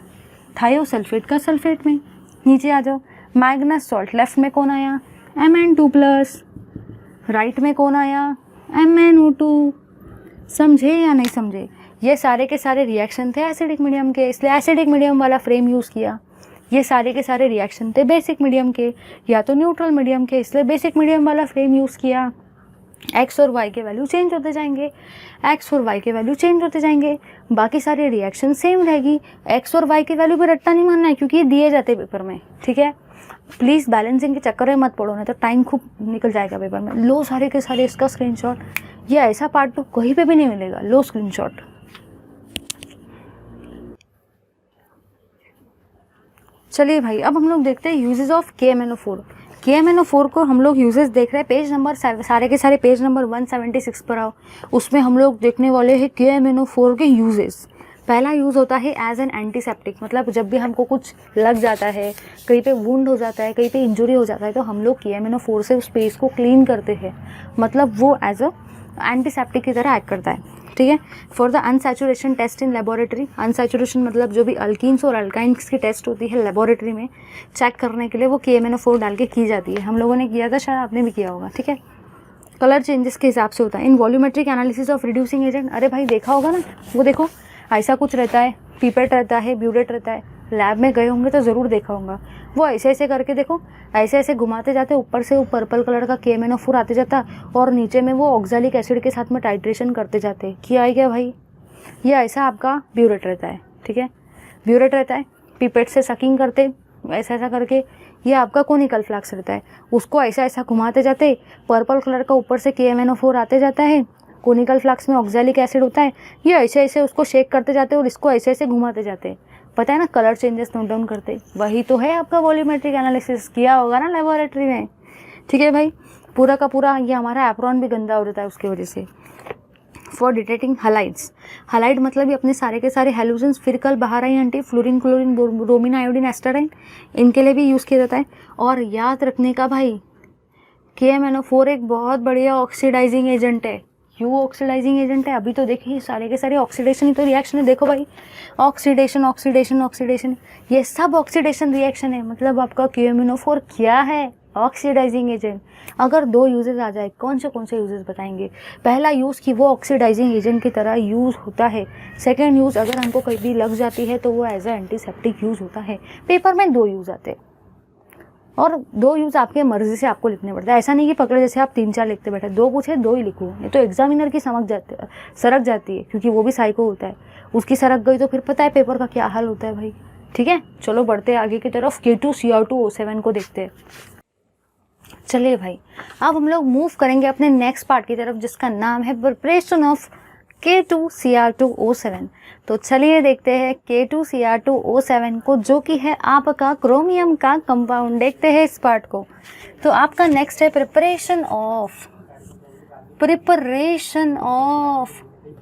थायोसल्फेट का सल्फेट में। नीचे आ जाओ, मैग्नस सॉल्ट, लेफ्ट में कौन आया, Mn2 प्लस, राइट में कौन आया, MnO2। समझे या नहीं समझे, ये सारे के सारे रिएक्शन थे एसिडिक मीडियम के, इसलिए एसिडिक मीडियम वाला फ्रेम यूज़ किया। ये सारे के सारे रिएक्शन थे बेसिक मीडियम के या तो न्यूट्रल मीडियम के, इसलिए बेसिक मीडियम वाला फ्रेम यूज़ किया। एक्स और वाई के वैल्यू चेंज होते जाएंगे, एक्स और वाई के वैल्यू चेंज होते जाएंगे, बाकी सारे रिएक्शन सेम रहेगी। एक्स और वाई की वैल्यू भी रट्टा नहीं मानना है, क्योंकि ये दिए जाते पेपर में। ठीक है, प्लीज़ बैलेंसिंग के चक्कर में मत पड़ो, नहीं तो टाइम खूब निकल जाएगा पेपर में। लो सारे के सारे इसका स्क्रीनशॉट, ये ऐसा पार्ट तो कहीं पे भी नहीं मिलेगा, लो स्क्रीनशॉट। चलिए भाई, अब हम लोग देखते हैं यूजेस ऑफ KMnO4। KMnO4 को हम लोग यूजेस देख रहे हैं, पेज नंबर सारे के सारे पेज नंबर 176 पर आओ, उसमें हम लोग देखने वाले हैं KMnO4 के यूजेस। पहला यूज़ होता है एज एन एंटीसेप्टिक, मतलब जब भी हमको कुछ लग जाता है, कहीं पे वुंड हो जाता है, कहीं पे इंजरी हो जाता है, तो हम लोग KMnO4 से उस स्पेस को क्लीन करते हैं, मतलब वो एज अ एंटीसेप्टिक की तरह एक्ट करता है। ठीक है, for the unsaturation test in laboratory, unsaturation मतलब जो भी अल्कीन्स और अल्काइंस की टेस्ट होती है लेबोरेटरी में चेक करने के लिए, वो KMnO4 डाल के की जाती है। हम लोगों ने किया था, शायद आपने भी किया होगा। ठीक है, कलर चेंजेस के हिसाब से होता है। In volumetric analysis of reducing agent, अरे भाई देखा होगा ना, वो देखो ऐसा कुछ रहता है, पीपेट रहता है, ब्यूरेट रहता है, लैब में गए होंगे तो ज़रूर देखा होगा। वो ऐसे ऐसे करके देखो, ऐसे ऐसे घुमाते जाते, ऊपर से वो पर्पल कलर का KMnO4 आते जाता, और नीचे में वो ऑक्सैलिक एसिड के साथ में टाइट्रेशन करते जाते। किया है क्या भाई, ये ऐसा आपका ब्यूरेट रहता है। ठीक है, ब्यूरेट रहता है, पीपेट से सकिंग करते ऐसा ऐसा करके, ये आपका कोनिकल फ्लैक्स रहता है, उसको ऐसा ऐसा घुमाते जाते, पर्पल कलर का ऊपर से KMnO4 आते जाता है, कोनिकल फ्लैक्स में ऑक्सैलिक एसिड होता है, ये ऐसे ऐसे उसको शेक करते जाते और इसको ऐसे ऐसे घुमाते जाते। पता है ना, कलर चेंजेस नोट डाउन करते, वही तो है आपका वॉल्यूमेट्रिक एनालिसिस, किया होगा ना लेबोरेटरी में। ठीक है भाई, पूरा का पूरा ये हमारा एप्रॉन भी गंदा हो जाता है उसकी वजह से। फॉर डिटेक्टिंग हलाइड्स, हलाइड मतलब ये अपने सारे के सारे हेलोजेंस, फिरकल, बहाराइन, एंटी, fluorine, chlorine, bromine, iodine, astatine, इनके लिए भी यूज़ किया जाता है। और याद रखने का भाई, KMnO4 एक बहुत बढ़िया ऑक्सीडाइजिंग एजेंट है। क्यों ऑक्सीडाइजिंग एजेंट है, अभी तो देखिए सारे के सारे ऑक्सीडेशन ही तो रिएक्शन है। देखो भाई, ऑक्सीडेशन ऑक्सीडेशन ऑक्सीडेशन, ये सब ऑक्सीडेशन रिएक्शन है, मतलब आपका KMnO4 क्या है, ऑक्सीडाइजिंग एजेंट। अगर 2 यूजेस आ जाए, कौन से यूजेस बताएंगे। पहला यूज़ कि वो ऑक्सीडाइजिंग एजेंट की तरह यूज़ होता है। सेकेंड यूज़, अगर हमको कहीं भी लग जाती है तो वो एज ए एंटीसेप्टिक यूज़ होता है। पेपर में 2 यूज़ आते हैं, और 2 यूज़ आपके मर्जी से आपको लिखने पड़ता है। ऐसा नहीं कि पकड़े जैसे आप 3-4 लिखते बैठे, 2 पूछे 2 ही लिखो, ये तो एग्जामिनर की सरक जाती है, क्योंकि वो भी साइको होता है, उसकी सरक गई तो फिर पता है पेपर का क्या हाल होता है भाई। ठीक है, चलो बढ़ते हैं आगे की तरफ, K2Cr2O7 को देखते हैं। चलिए भाई, अब हम लोग मूव करेंगे अपने नेक्स्ट पार्ट की तरफ, जिसका नाम है प्रिपरेशन ऑफ K2Cr2O7। तो चलिए देखते हैं K2Cr2O7 को, जो कि है आपका क्रोमियम का कंपाउंड। देखते हैं इस पार्ट को। तो आपका नेक्स्ट है प्रिपरेशन ऑफ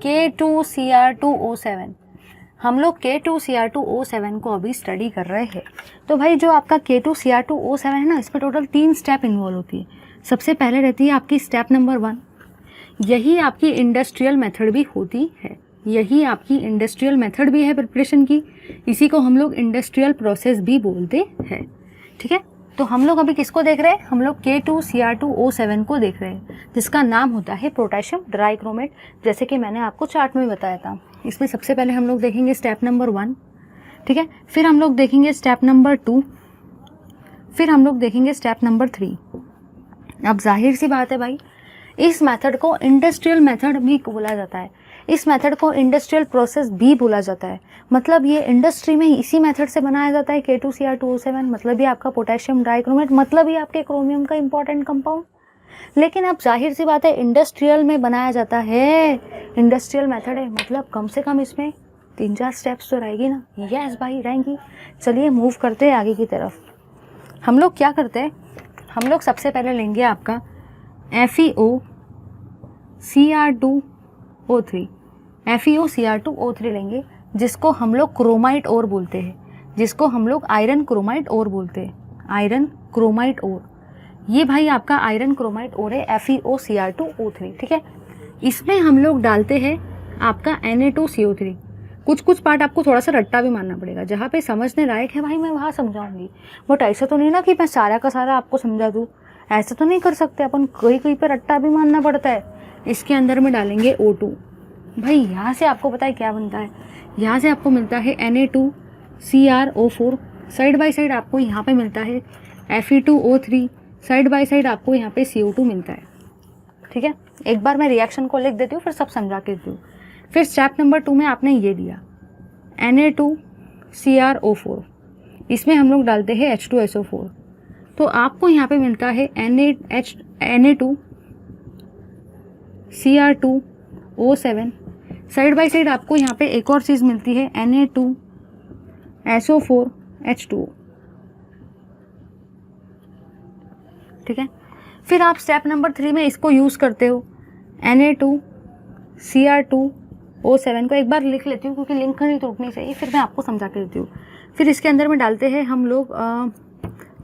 K2Cr2O7। हम लोग K2Cr2O7 को अभी स्टडी कर रहे हैं। तो भाई जो आपका K2Cr2O7 है ना, इसमें टोटल 3 स्टेप इन्वॉल्व होती है। सबसे पहले रहती है आपकी स्टेप नंबर 1, यही आपकी इंडस्ट्रियल मेथड भी होती है, यही आपकी इंडस्ट्रियल मेथड भी है प्रिपरेशन की, इसी को हम लोग इंडस्ट्रियल प्रोसेस भी बोलते हैं। ठीक है, तो हम लोग अभी किसको देख रहे हैं? हम लोग K2Cr2O7 को देख रहे हैं, जिसका नाम होता है पोटेशियम डाइक्रोमेट, जैसे कि मैंने आपको चार्ट में बताया था। इसमें सबसे पहले हम लोग देखेंगे स्टेप नंबर 1, ठीक है, फिर हम लोग देखेंगे स्टेप नंबर 2, फिर हम लोग देखेंगे स्टेप नंबर 3। अब जाहिर सी बात है भाई, इस मेथड को इंडस्ट्रियल मेथड भी बोला जाता है, इस मेथड को इंडस्ट्रियल प्रोसेस भी बोला जाता है। मतलब ये इंडस्ट्री में इसी मेथड से बनाया जाता है K2Cr2O7, मतलब ये आपका पोटेशियम डाइक्रोमेट, मतलब ये आपके क्रोमियम का इंपॉर्टेंट कंपाउंड। लेकिन अब जाहिर सी बात है इंडस्ट्रियल में बनाया जाता है, इंडस्ट्रियल मेथड है, मतलब कम से कम इसमें 3-4 स्टेप्स तो रहेगी ना। यस भाई रहेंगी। चलिए मूव करते हैं आगे की तरफ। हम लोग क्या करते हैं, हम लोग सबसे पहले लेंगे आपका FeOCr2O3, FeOCr2O3 लेंगे, जिसको हम लोग क्रोमाइट ओर बोलते हैं, जिसको हम लोग आयरन क्रोमाइट ओर बोलते हैं, आयरन क्रोमाइट ओर। ये भाई आपका आयरन क्रोमाइट ओर है FeOCr2O3। ठीक है, इसमें हम लोग डालते हैं आपका Na2CO3। कुछ पार्ट आपको थोड़ा सा रट्टा भी मानना पड़ेगा, जहाँ पे समझने लायक है भाई मैं वहाँ समझाऊंगी, बट ऐसा तो नहीं ना कि मैं सारा का सारा आपको समझा दूँ, ऐसा तो नहीं कर सकते अपन, कहीं पे रट्टा भी मानना पड़ता है। इसके अंदर में डालेंगे O2। भाई यहाँ से आपको पता है क्या बनता है, यहाँ से आपको मिलता है Na2CrO4, साइड बाय साइड आपको यहाँ पे मिलता है Fe2O3, साइड बाय साइड आपको यहाँ पे CO2 मिलता है। ठीक है, एक बार मैं रिएक्शन को लिख देती हूँ, फिर सब समझा के देती हूँ। फिर स्टेप नंबर 2 में आपने ये दिया Na2CrO4, इसमें हम लोग डालते हैं H2SO4, तो आपको यहाँ पे मिलता है Na2Cr2O7, साइड बाय साइड आपको यहाँ पे एक और चीज़ मिलती है Na2SO4H2O। ठीक है, फिर आप स्टेप नंबर 3 में इसको यूज़ करते हो, Na2Cr2O7 को एक बार लिख लेती हूँ क्योंकि लिंक नहीं टूटनी चाहिए, फिर मैं आपको समझा के देती हूँ। फिर इसके अंदर में डालते हैं हम लोग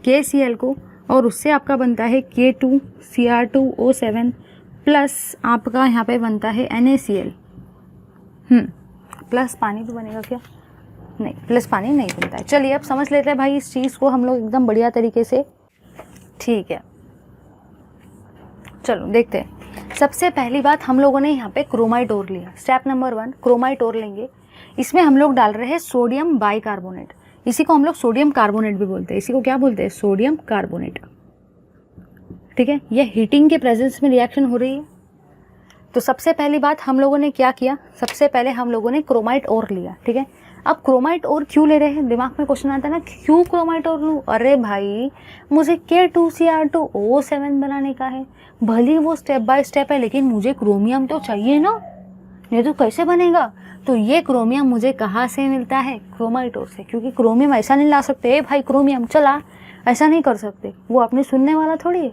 KCl को, और उससे आपका बनता है K2Cr2O7 प्लस आपका यहाँ पे बनता है NaCl। प्लस पानी तो बनेगा क्या? नहीं, प्लस पानी नहीं बनता है। चलिए अब समझ लेते हैं भाई इस चीज़ को हम लोग एकदम बढ़िया तरीके से। ठीक है, चलो देखते हैं। सबसे पहली बात हम लोगों ने यहाँ पे क्रोमाइट ओर लिया, स्टेप नंबर 1 क्रोमाइट ओर लेंगे। इसमें हम लोग डाल रहे हैं सोडियम बाइकार्बोनेट, इसी को हम लोग सोडियम कार्बोनेट भी बोलते हैं, इसी को क्या बोलते हैं? Sodium carbonate. ठीक है, ये हीटिंग के प्रेजेंस में रिएक्शन हो रही है। तो सबसे पहली बात हम लोगों ने क्या किया, सबसे पहले हम लोगों ने क्रोमाइट ओर लिया। ठीक है, अब क्रोमाइट ओर क्यों ले रहे हैं, दिमाग में क्वेश्चन आता है ना, क्यों क्रोमाइट ओर लूँ? अरे भाई मुझे K2Cr2O7 बनाने का है, भले वो स्टेप बाय स्टेप है, लेकिन मुझे क्रोमियम तो चाहिए ना, नहीं तो कैसे बनेगा? तो ये क्रोमियम मुझे कहाँ से मिलता है? क्रोमाइट ओर से, क्योंकि क्रोमियम ऐसा नहीं ला सकते भाई क्रोमियम चला, ऐसा नहीं कर सकते, वो अपने सुनने वाला थोड़ी है,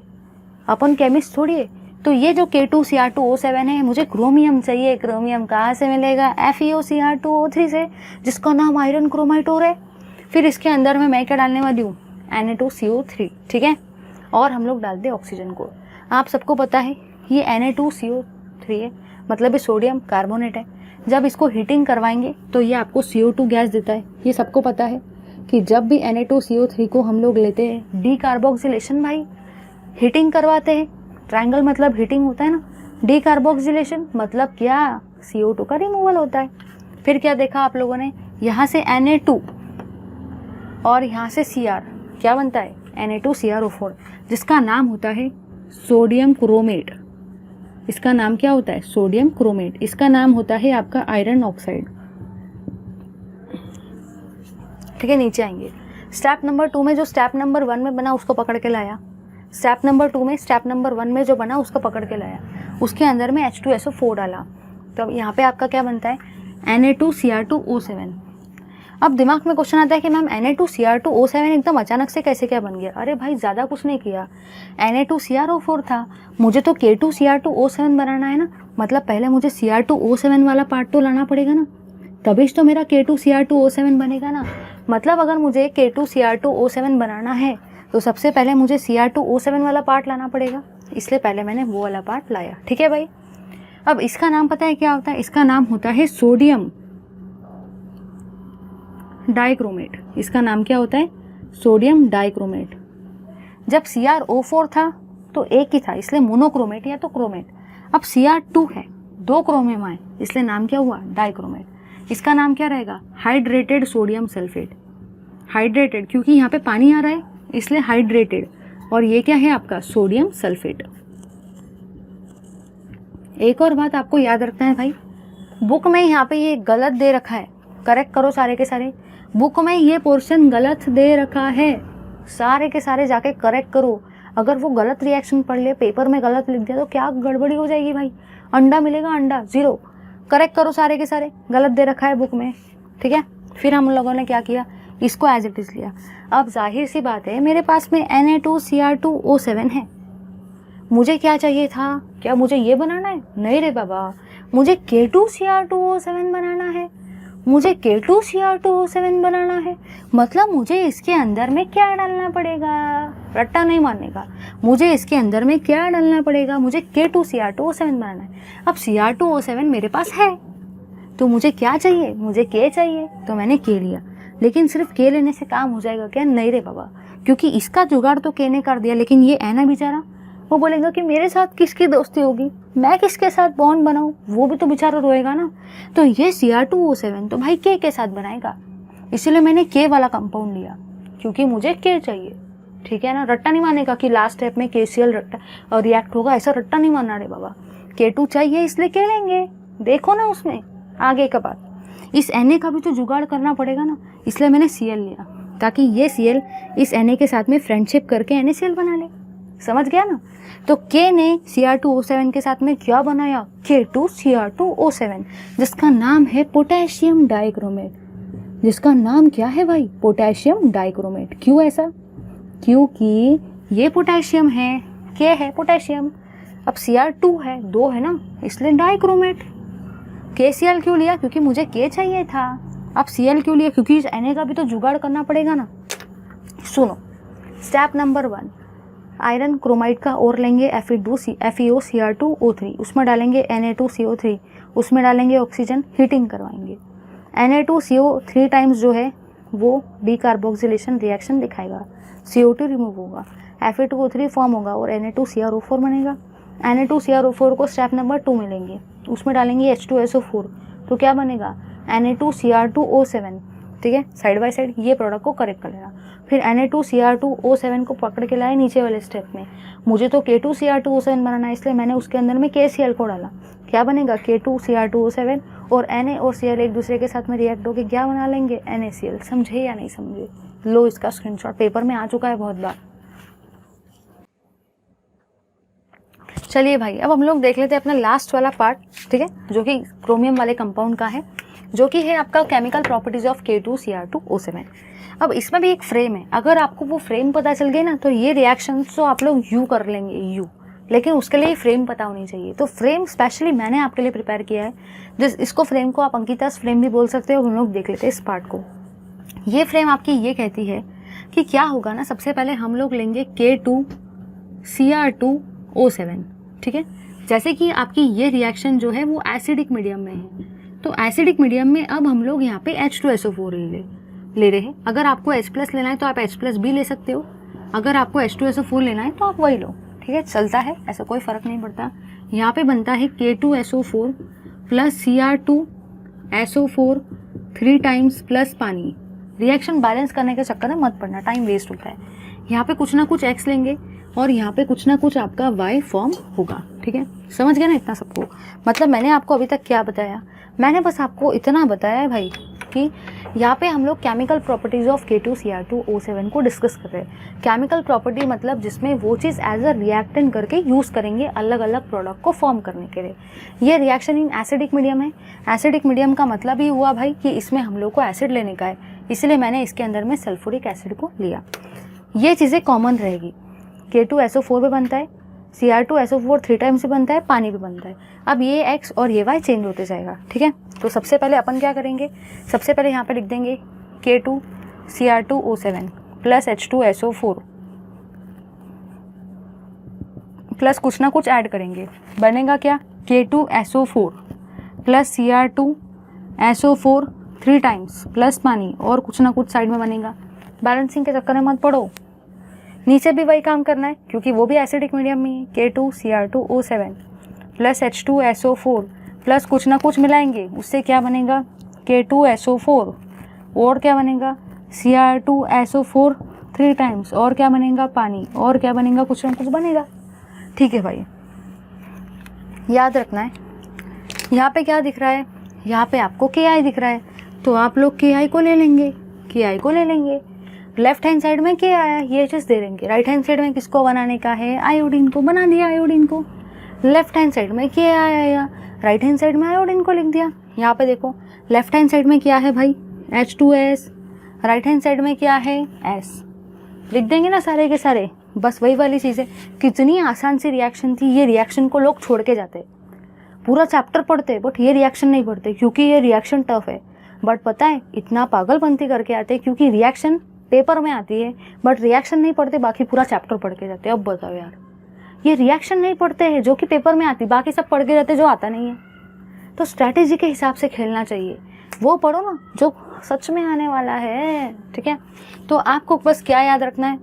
अपन केमिस्ट थोड़ी है। तो ये जो K2Cr2O7 है, मुझे क्रोमियम चाहिए, क्रोमियम कहाँ से मिलेगा? FeOCr2O3 से, जिसका नाम आयरन क्रोमाइट ओर है। फिर इसके अंदर में मैं क्या डालने वाली हूँ? Na2CO3। ठीक है, और हम लोग डालते हैं ऑक्सीजन को। आप सबको पता है ये Na2CO3 है, मतलब ये सोडियम कार्बोनेट है। जब इसको हीटिंग करवाएंगे तो ये आपको CO2 गैस देता है। ये सबको पता है कि जब भी Na2CO3 को हम लोग लेते हैं, डीकार्बोक्सिलेशन भाई, हीटिंग करवाते हैं, ट्रायंगल मतलब हीटिंग होता है ना, डीकार्बोक्सिलेशन मतलब क्या? CO2 का रिमूवल होता है। फिर क्या देखा आप लोगों ने, यहाँ से Na2 और यहाँ से Cr, क्या बनता है? Na2CrO4, जिसका नाम होता है सोडियम क्रोमेट। इसका नाम क्या होता है? Sodium chromate. इसका नाम होता है आपका आयरन ऑक्साइड। ठीक है, नीचे आएंगे। स्टेप नंबर 2 में जो स्टेप नंबर 1 में बना उसको पकड़ के लाया, स्टेप नंबर 2 में स्टेप नंबर 1 में जो बना उसको पकड़ के लाया, उसके अंदर में H2SO4 डाला, तो यहाँ पे आपका क्या बनता है? Na2Cr2O7। अब दिमाग में क्वेश्चन आता है कि मैम Na2Cr2O7 एकदम अचानक से कैसे क्या बन गया? अरे भाई ज़्यादा कुछ नहीं किया, Na2CrO4 था, मुझे तो K2Cr2O7 बनाना है ना, मतलब पहले मुझे Cr2O7 वाला पार्ट तो लाना पड़ेगा ना, तभी तो मेरा K2Cr2O7 बनेगा ना। मतलब अगर मुझे K2Cr2O7 बनाना है तो सबसे पहले मुझे Cr2O7 वाला पार्ट लाना पड़ेगा, इसलिए पहले मैंने वो वाला पार्ट लाया। ठीक है भाई। अब इसका नाम पता है क्या होता है? इसका नाम होता है सोडियम डाइक्रोमेट। इसका नाम क्या होता है? Sodium dichromate. जब CrO4 था तो एक ही था, इसलिए मोनोक्रोमेट या तो क्रोमेट। अब Cr2 है, 2 क्रोमियम आए, इसलिए नाम क्या हुआ? डाइक्रोमेट। इसका नाम क्या रहेगा? Hydrated sodium sulphate. हाइड्रेटेड क्योंकि यहाँ पे पानी आ रहा है इसलिए हाइड्रेटेड, और ये क्या है आपका? Sodium sulphate. एक और बात आपको याद रखना है भाई, बुक में यहाँ पे ये गलत दे रखा है, करेक्ट करो सारे के सारे। बुक में ये पोर्शन गलत दे रखा है, सारे के सारे जाके करेक्ट करो। अगर वो गलत रिएक्शन पढ़ ले, पेपर में गलत लिख दिया तो क्या गड़बड़ी हो जाएगी भाई। अंडा मिलेगा, अंडा 0। करेक्ट करो सारे के सारे, गलत दे रखा है बुक में। ठीक है। फिर हम लोगों ने क्या किया? इसको एज इट इज लिया। अब जाहिर सी बात है मेरे पास में Na2Cr2O7 है, मुझे क्या चाहिए था? क्या मुझे ये बनाना है? नहीं रे बाबा, मुझे K2Cr2O7 बनाना है। मुझे K2Cr2O7 बनाना है मतलब मुझे इसके अंदर में क्या डालना पड़ेगा? रट्टा नहीं मारने का। मुझे इसके अंदर में क्या डालना पड़ेगा? मुझे K2Cr2O7 बनाना है। अब Cr2O7 मेरे पास है तो मुझे क्या चाहिए? मुझे K चाहिए, तो मैंने K लिया। लेकिन सिर्फ K लेने से काम हो जाएगा क्या? नहीं रे बाबा, क्योंकि इसका जुगाड़ तो K ने कर दिया, लेकिन ये है ना बेचारा, वो बोलेगा कि मेरे साथ किसकी दोस्ती होगी, मैं किसके साथ बॉन्ड बनाऊं, वो भी तो बेचारा रोएगा ना। तो ये Cr2O7 तो भाई K के साथ बनाएगा, इसीलिए मैंने K वाला कंपाउंड लिया क्योंकि मुझे K चाहिए। ठीक है ना। रट्टा नहीं मानेगा कि लास्ट स्टेप में KCl रट्टा रिएक्ट होगा, ऐसा रट्टा नहीं मानना रे बाबा। K2 चाहिए इसलिए K लेंगे, देखो ना उसमें आगे का बात। इस Na का भी तो जुगाड़ करना पड़ेगा ना, इसलिए मैंने Cl लिया ताकि ये Cl इस Na के साथ में फ्रेंडशिप करके NaCl बना ले। समझ गया ना। तो K ने Cr2O7 के साथ में क्या बनाया? K2Cr2O7, जिसका नाम है पोटेशियम डाइक्रोमेट। जिसका नाम क्या है भाई? Potassium dichromate. क्यों ऐसा? क्योंकि ये पोटेशियम है, K है पोटेशियम, अब Cr2 है, 2 है ना, इसलिए डाइक्रोमेट। KCl क्यों लिया? क्योंकि मुझे K चाहिए था। अब Cl क्यों लिया? क्योंकि इस Na का भी तो जुगाड़ करना पड़ेगा ना। सुनो, स्टेप नंबर 1, आयरन क्रोमाइड का और लेंगे FeOCr2O3, उसमें डालेंगे Na2CO3, उसमें डालेंगे ऑक्सीजन, हीटिंग करवाएंगे। Na2CO3 टाइम्स जो है वो डीकार्बोक्सिलेशन रिएक्शन दिखाएगा, CO2 रिमूव होगा, Fe2O3 फॉर्म होगा और Na2CrO4 बनेगा। Na2CrO4 को स्टेप नंबर 2 में लेंगे, उसमें डालेंगे H2SO4, तो क्या बनेगा? Na2Cr2O7। ठीक है, साइड बाय साइड ये प्रोडक्ट को करेक्ट कर लेना। फिर Na2Cr2O7 को पकड़ के लाए नीचे वाले स्टेप में, मुझे तो K2Cr2O7 बनाना है, इसलिए मैंने उसके अंदर में KCl को डाला। क्या बनेगा? K2Cr2O7 और Na और Cl एक दूसरे के साथ में रिएक्ट होकर क्या बना लेंगे? NaCl। समझे या नहीं समझे? लो इसका स्क्रीनशॉट, पेपर में आ चुका है बहुत बार। चलिए भाई, अब हम लोग देख लेते हैं अपना लास्ट वाला पार्ट। ठीक है, जो कि क्रोमियम वाले कंपाउंड का है, जो कि है आपका केमिकल प्रॉपर्टीज ऑफ K2Cr2O7। अब इसमें भी एक फ्रेम है, अगर आपको वो फ्रेम पता चल गई ना तो ये रिएक्शन तो आप लोग यू कर लेंगे, यू, लेकिन उसके लिए फ्रेम पता होनी चाहिए। तो फ्रेम स्पेशली मैंने आपके लिए प्रिपेयर किया है, इसको फ्रेम को आप अंकिता's फ्रेम भी बोल सकते हो। हम लोग देख लेते हैं इस पार्ट को। ये फ्रेम आपकी ये कहती है कि क्या होगा ना, सबसे पहले हम लोग लेंगे K2Cr2O7। ठीक है, जैसे कि आपकी ये रिएक्शन जो है वो एसिडिक मीडियम में है, तो एसिडिक मीडियम में अब हम लोग यहाँ पे H2SO4 ले रहे हैं। अगर आपको H+ लेना है तो आप H+ भी ले सकते हो, अगर आपको H2SO4 लेना है तो आप वही लो। ठीक है, चलता है, ऐसा कोई फ़र्क नहीं पड़ता। यहाँ पे बनता है K2SO4 plus Cr2SO4 3 times plus पानी। रिएक्शन बैलेंस करने के चक्कर में मत पड़ना, टाइम वेस्ट होता है। यहाँ पे कुछ ना कुछ X लेंगे और यहाँ पे कुछ ना कुछ आपका Y फॉर्म होगा। ठीक है, समझ गया ना इतना सबको? मतलब मैंने आपको अभी तक क्या बताया? मैंने बस आपको इतना बताया है भाई कि यहाँ पे हम लोग केमिकल प्रॉपर्टीज़ ऑफ K2Cr2O7 को डिस्कस कर रहे हैं। केमिकल प्रॉपर्टी मतलब जिसमें वो चीज़ एज अ रिएक्टेंट करके यूज़ करेंगे अलग अलग प्रोडक्ट को फॉर्म करने के लिए। ये रिएक्शन इन एसिडिक मीडियम है। एसिडिक मीडियम का मतलब ही हुआ भाई कि इसमें हम लोग को एसिड लेने का है, इसलिए मैंने इसके अंदर में सल्फ्यूरिक एसिड को लिया। ये चीज़ें कॉमन रहेगी। K2SO4 पे बनता है, Cr2SO4 3 टाइम्स से बनता है, पानी भी बनता है। अब ये x और ये y चेंज होते जाएगा, ठीक है। तो सबसे पहले अपन क्या करेंगे, सबसे पहले यहाँ पे लिख देंगे K2Cr2O7 प्लस H2SO4 प्लस कुछ ना कुछ ऐड करेंगे, बनेगा क्या, K2SO4 plus Cr2SO4 3 times plus पानी और कुछ ना कुछ साइड में बनेगा। बैलेंसिंग के चक्कर में मत पड़ो, नीचे भी वही काम करना है क्योंकि वो भी एसिडिक मीडियम में है। K2Cr2O7 प्लस H2SO4 प्लस कुछ ना कुछ मिलाएंगे, उससे क्या बनेगा, K2SO4 और क्या बनेगा, Cr2SO4 3 टाइम्स और क्या बनेगा, पानी और क्या बनेगा, कुछ ना कुछ बनेगा, ठीक है भाई। याद रखना है, यहाँ पे क्या दिख रहा है, यहाँ पे आपको Ki दिख रहा है, तो आप लोग Ki को ले लेंगे, Ki को ले लेंगे। लेफ्ट हैंड साइड में क्या आया, ये चीज़ दे देंगे। राइट हैंड साइड में किसको बनाने का है, आयोडीन को, बना दिया आयोडीन को। लेफ्ट हैंड साइड में क्या आया, राइट हैंड साइड में आयोडीन को लिख दिया। यहाँ पे देखो लेफ्ट हैंड साइड में क्या है भाई, H2S, राइट हैंड साइड में क्या है, S, लिख देंगे ना सारे के सारे। बस वही वाली चीज़ है, कितनी आसान सी रिएक्शन थी। ये रिएक्शन को लोग छोड़ के जाते, पूरा चैप्टर पढ़ते बट ये रिएक्शन नहीं पढ़ते क्योंकि ये रिएक्शन टफ है। बट पता है इतना पागलपंती करके आते क्योंकि रिएक्शन पेपर में आती है बट रिएक्शन नहीं पढ़ते, बाकी पूरा चैप्टर पढ़ के जाते हैं। अब बताओ यार, ये रिएक्शन नहीं पढ़ते हैं जो कि पेपर में आती, बाकी सब पढ़ के जाते जो आता नहीं है। तो स्ट्रैटेजी के हिसाब से खेलना चाहिए, वो पढ़ो ना जो सच में आने वाला है, ठीक है। तो आपको बस क्या याद रखना है,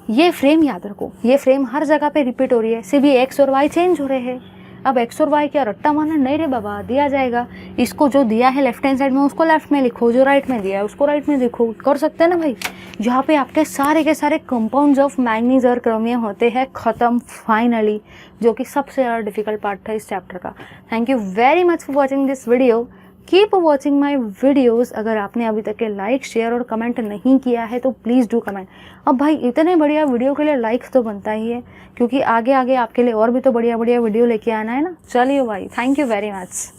ये फ्रेम याद रखो, ये फ्रेम हर जगह पे रिपीट हो रही है, सिर्फ ये x और y चेंज हो रहे हैं। अब x और y क्या रट्टा मारना नहीं रे बाबा, दिया जाएगा। इसको जो दिया है लेफ्ट हैंड साइड में उसको लेफ्ट में लिखो, जो राइट में दिया है उसको राइट में लिखो, कर सकते हैं ना भाई। यहाँ पे आपके सारे के सारे कंपाउंड्स ऑफ मैंगनीज और क्रोमियम होते हैं ख़त्म फाइनली, जो कि सबसे ज़्यादा डिफिकल्ट पार्ट था इस चैप्टर का। Thank you very much for watching this video, keep watching my videos. अगर आपने अभी तक के लाइक शेयर और कमेंट नहीं किया है तो प्लीज़ डू कमेंट। अब भाई इतने बढ़िया वीडियो के लिए लाइक्स तो बनता ही है क्योंकि आगे आगे आपके लिए और भी तो बढ़िया बढ़िया वीडियो लेके आना है ना। चलिए भाई, थैंक यू वेरी मच।